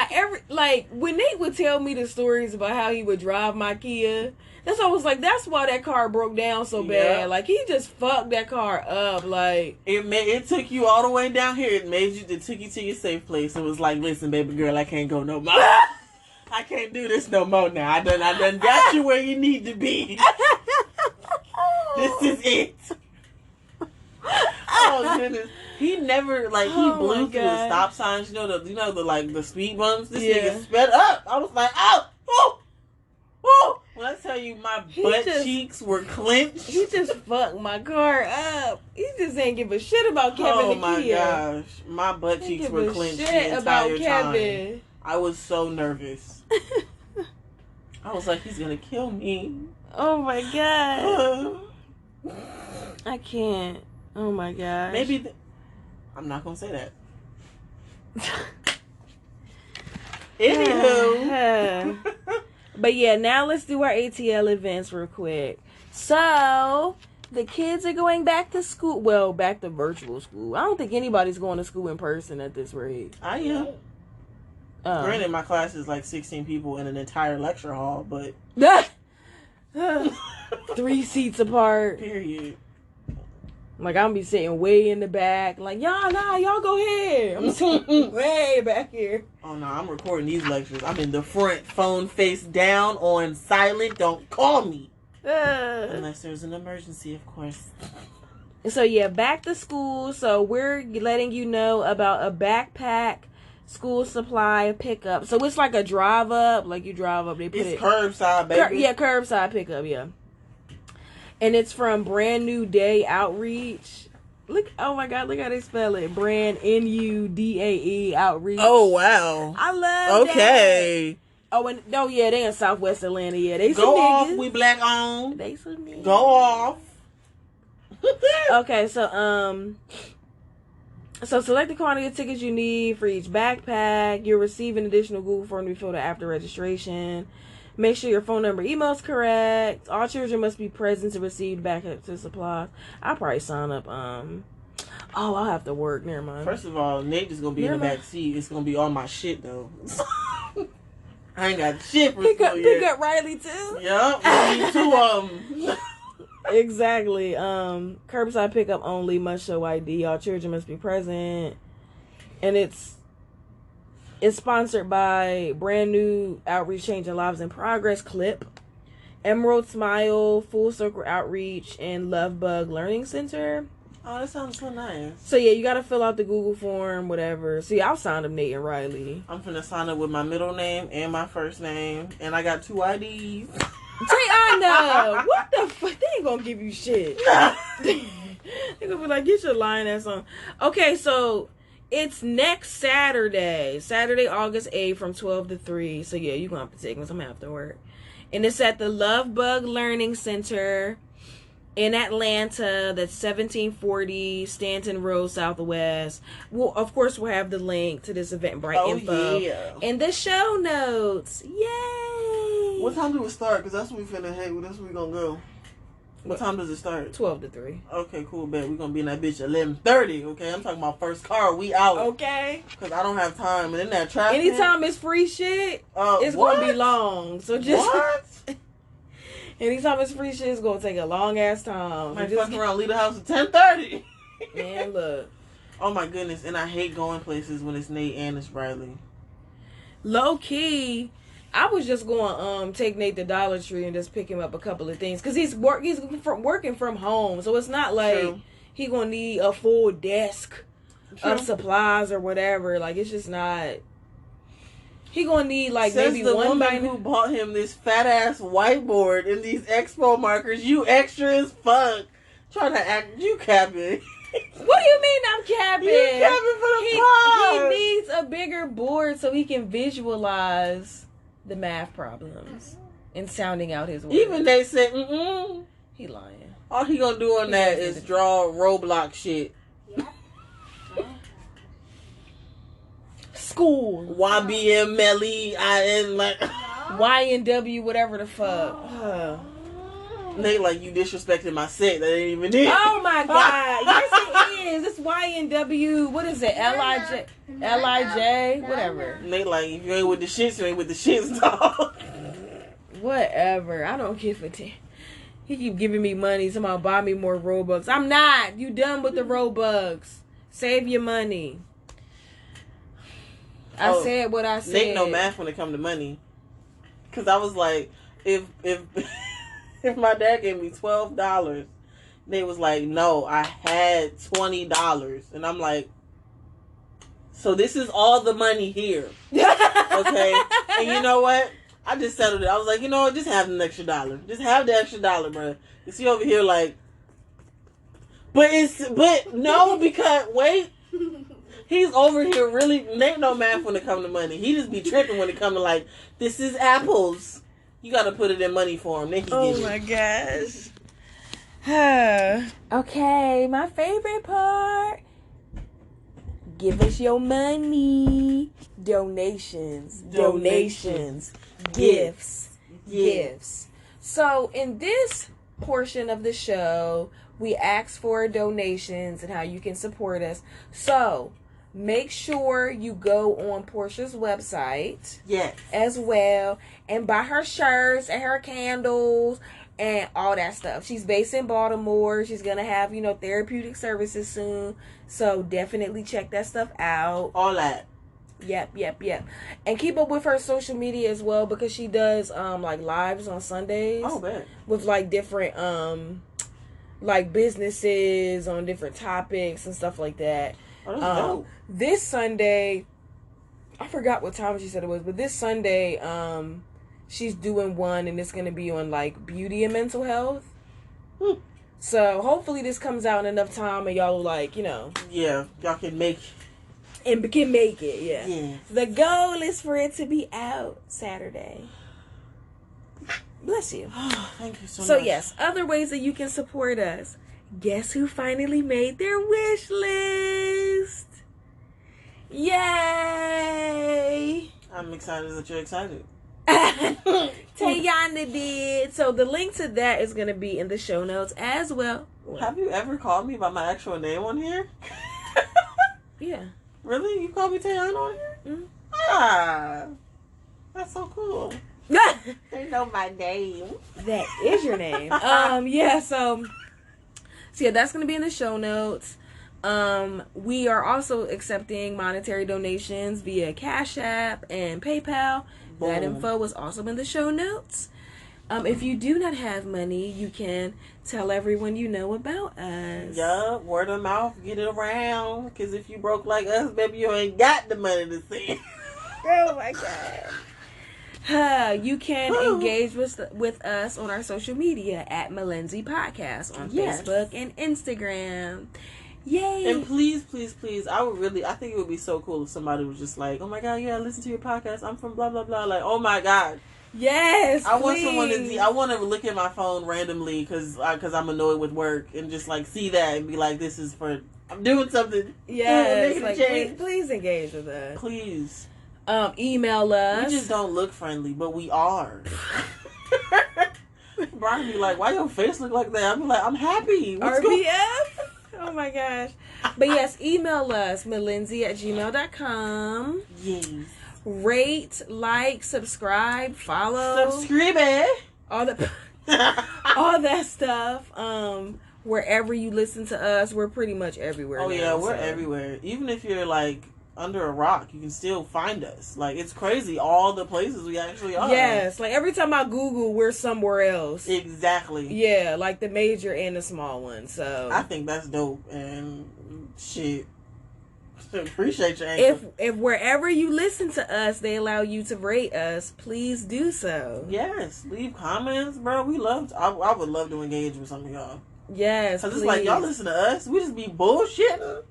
God! When Nate would tell me the stories about how he would drive my Kia, that's why I was like, that's why that car broke down so bad. Yeah. Like, he just fucked that car up. Like, It took you all the way down here. It took you to your safe place. It was like, listen, baby girl, I can't go no more. I can't do this no more now. I done got you where you need to be. This is it. Oh goodness. He never he Oh, blew my through the God. stop signs. You know the speed bumps. This Yeah. nigga sped up. I was like, oh, woo, woo. When I tell you my butt cheeks were clenched. he just fucked my car up. He just ain't give a shit about Kevin Oh the my Kia. gosh, my butt He cheeks give were a clenched shit the about entire time. Kevin. I was so nervous. I was like, he's gonna kill me. Oh my God. I can't. Oh my gosh. Maybe I'm not gonna say that. Anywho. But yeah, now let's do our ATL events real quick. So, the kids are going back to school. Well, back to virtual school. I don't think anybody's going to school in person at this rate. I am. Granted, my class is like 16 people in an entire lecture hall, but 3 seats apart. period. Like, I'm be sitting way in the back. Like, y'all go ahead. I'm sitting way back here. Oh no, I'm recording these lectures. I'm in the front, phone face down, on silent. Don't call me unless there's an emergency, of course. So yeah, back to school. So we're letting you know about a backpack school supply pickup. So it's like a drive up. Like, you drive up, they put It's it curbside, baby. curbside pickup. Yeah, and it's from Brand New Day Outreach. Look, oh my God, look how they spell it. Brand NUDAE Outreach. Oh wow. I love Okay. that. Oh yeah, they in Southwest Atlanta. Yeah, they some Go off. niggas. We black on. They some niggas. Go off. Okay, so select the quantity of tickets you need for each backpack. You'll receive an additional Google form to be filled out after registration. Make sure your phone number, email is correct. All children must be present to receive backup to supplies. I'll probably sign up. I'll have to work. Never mind. First of all, Nate is gonna be in the back seat. It's gonna be all my shit though. I ain't got shit for pick school up yet. Riley too. Yup, we need 2 of them. Exactly. Curbside pickup only. Must show ID. All children must be present. And it's sponsored by Brand New Outreach, Changing Lives in Progress, CLIP, Emerald Smile, Full Circle Outreach, and Love Bug Learning Center. Oh, that sounds so nice. So yeah, you gotta fill out the Google form, whatever. See, I'll sign up Nate and Riley. I'm finna sign up with my middle name and my first name, and I got 2 IDs. Tiana, what the fuck? They ain't gonna give you shit. They gonna be like, get your lying ass on. Okay, so it's next Saturday, August 8th from 12 to 3. So yeah, you're gonna have to take me. I'm gonna have to work. And it's at the Love Bug Learning Center in Atlanta. That's 1740 Stanton Road Southwest. Well, of course, we'll have the link to this Eventbrite info in the show notes. Yay! What time do it start? Because that's what we finna hate. That's where we gonna go. What time does it start? 12 to 3. Okay, cool, bet. We're gonna be in that bitch at 11:30, okay? I'm talking about first car. We out. Okay. Because I don't have time. And in that traffic. Anytime it's free shit, it's what? gonna be long. So just What? anytime it's free shit, it's gonna take a long ass time. So Might just fuck around, leave the house at 10:30. man, look. Oh my goodness, and I hate going places when it's Nate and it's Riley. Low key, I was just going take Nate to Dollar Tree and just pick him up a couple of things because he's working from home, so it's not like True. he gonna need a full desk True. of supplies or whatever. Like, it's just not. He gonna need like Says maybe the one woman binder. who bought him this fat ass whiteboard and these expo markers. You extra as fuck. Trying to act, you capping. What do you mean I'm capping? You capping for the He pod. needs a bigger board so he can visualize the math problems and sounding out his words. Even they said, He lying. all he gonna do on that is draw Roblox shit. School. YBMLEIN, like. YNW, whatever the fuck. They like, you disrespected my set. That ain't even it. Oh my god. Yes it is. It's YNW. What is it? LIJ? LIJ? Whatever. And they like, if you ain't with the shits, you ain't with the shits, dog. Whatever. I don't give a damn. He keep giving me money. Somebody buy me more Robux. I'm not. You done with the Robux. Save your money. I said what I said. Nate know math when it come to money. Cause I was like, if if my dad gave me $12, they was like, no, I had $20. And I'm like, so this is all the money here. Okay? And you know what? I just settled it. I was like, you know what? Just have an extra dollar. Just have the extra dollar, bro. You see over here like, but no, because, wait. He's over here really, Nate no math when it come to money. He just be tripping when it come to like, this is apples. You got to put it in money for him. Then he Oh get my it. gosh. Okay, my favorite part. Give us your money. Donations. Gifts. Gifts. So in this portion of the show, we ask for donations and how you can support us. So make sure you go on Portia's website. Yes. As well, and buy her shirts and her candles and all that stuff. She's based in Baltimore. She's gonna have, therapeutic services soon. So definitely check that stuff out. All that. Yep. And keep up with her social media as well, because she does like lives on Sundays. Oh, man. With like different like businesses on different topics and stuff like that. Oh, that's dope. This Sunday, I forgot what time she said it was, but this Sunday, she's doing one, and it's going to be on, like, beauty and mental health. So, hopefully this comes out in enough time, and y'all will, like, Yeah, y'all can make... And can make it, yeah. Yeah. The goal is for it to be out Saturday. Bless you. Thank you so much. So, yes, other ways that you can support us. Guess who finally made their wish list? Yay! I'm excited that you're excited. Tayana did. So the link to that is going to be in the show notes as well. Have you ever called me by my actual name on here? Yeah. Really? You called me Tayana on here? Mm-hmm. Ah. That's so cool. They know my name. That is your name. Yeah, so yeah, that's going to be in the show notes. We are also accepting monetary donations via Cash App and PayPal. Boom. That info was also in the show notes. If you do not have money, you can tell everyone you know about us. Yup, word of mouth, get it around. Because if you broke like us, baby, you ain't got the money to send. Oh my God. You can engage with us on our social media at Malenzi Podcast on Facebook and Instagram. Yay! And please, I think it would be so cool if somebody was just like, oh my God, yeah, listen to your podcast. I'm from blah, blah, blah. Like, oh my God. Yes, I want someone I want to look at my phone randomly because I'm annoyed with work and just like see that and be like, this is for, I'm doing something. Yes, Making a like, change. please engage with us. Please. Email us. We just don't look friendly, but we are. Brian be like, why your face look like that? I'm like, I'm happy. What's RBF? Oh my gosh. But yes, email us, malenzi@gmail.com. Yes. Rate, like, subscribe, follow. Subscribe. All that stuff. Wherever you listen to us, we're pretty much everywhere. Oh now, yeah, we're so. everywhere. Even if you're like under a rock, you can still find us. Like, it's crazy all the places we actually are. Yes, like every time I Google, we're somewhere else. Exactly. Yeah, like the major and the small one. So I think that's dope and shit. Appreciate your anchor. If wherever you listen to us, they allow you to rate us, please do so. Yes, leave comments, bro. We love. I would love to engage with some of y'all. Yes, Cause please. it's like y'all listen to us. We just be bullshitting.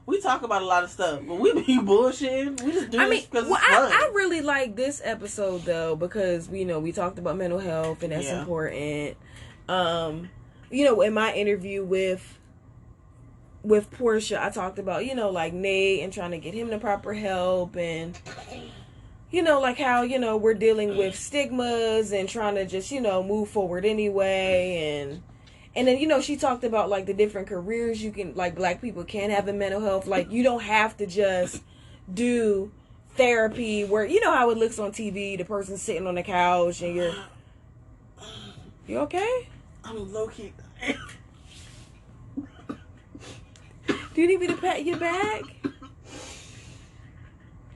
We talk about a lot of stuff, but we be bullshitting. We just do it because it's fun. I really like this episode though because we talked about mental health and that's important. In my interview with Portia, I talked about like Nate and trying to get him the proper help and like how we're dealing with stigmas and trying to just move forward anyway and then, she talked about, like, the different careers you can, like, black people can have in mental health. Like, you don't have to just do therapy where, how it looks on TV, the person sitting on the couch and you okay? I'm low-key. Do you need me to pat your back?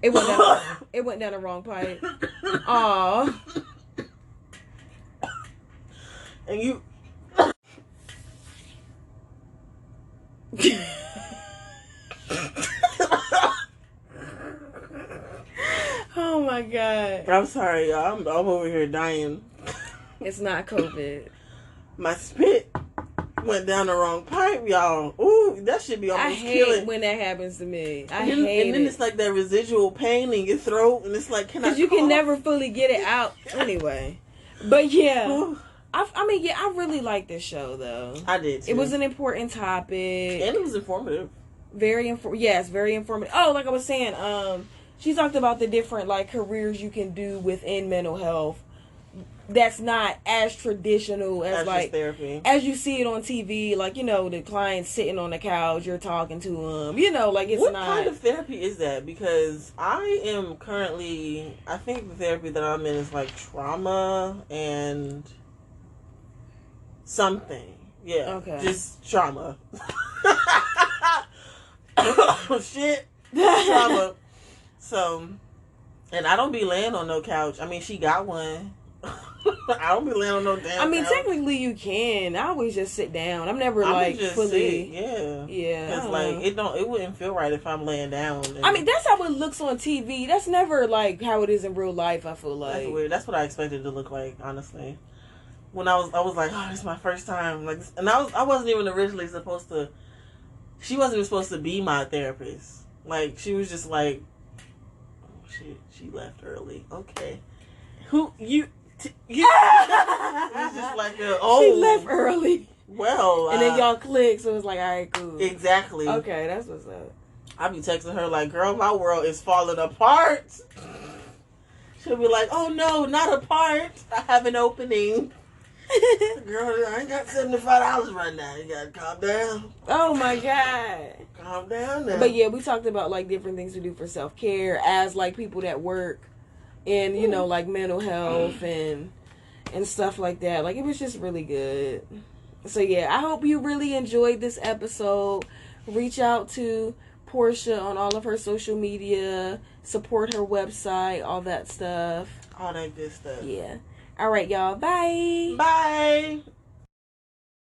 It went down the wrong pipe. Aw. And you... Oh my god. I'm sorry, y'all. I'm over here dying. It's not COVID. My spit went down the wrong pipe, y'all. Ooh, that should be almost killing. I hate when that happens to me. I hate it. And then it. it's like that residual pain in your throat, and it's like, because you can never fully get it out anyway. But yeah. I really like this show, though. I did, too. It was an important topic. And it was informative. Very informative. Oh, like I was saying, she talked about the different, like, careers you can do within mental health that's not as traditional as like, therapy. As you see it on TV, like, the client sitting on the couch, you're talking to them, like, it's what not... What kind of therapy is that? Because I am currently, I think the therapy that I'm in is, like, trauma and... something. Yeah. Okay. Just trauma. Shit. Trauma. So, and I don't be laying on no couch. I mean, she got one. I don't be laying on no damn couch. Technically you can. I always just sit down. I'm never like just fully. Sit. Yeah. Yeah. Because like it wouldn't feel right if I'm laying down. That's how it looks on TV. That's never like how it is in real life. I feel like that's weird. That's what I expected it to look like. Honestly. When I was like, oh, this is my first time, like, and I wasn't even originally supposed to. She wasn't even supposed to be my therapist. Like, she was just like, oh shit, she left early. Okay, who you? You? It was just like, she left early. Well, and then y'all clicked, so it was like, all right, cool. Exactly. Okay, that's what's up. I be texting her like, girl, my world is falling apart. She'll be like, oh no, not apart. I have an opening. Girl, I ain't got $75 right now. You gotta calm down. Oh my god. Calm down now. But yeah, we talked about like different things to do for self-care as like people that work in, like mental health and stuff like that. Like it was just really good. So yeah, I hope you really enjoyed this episode. Reach out to Portia on all of her social media, support her website, all that stuff. All that good stuff. Yeah. All right, y'all. Bye. Bye.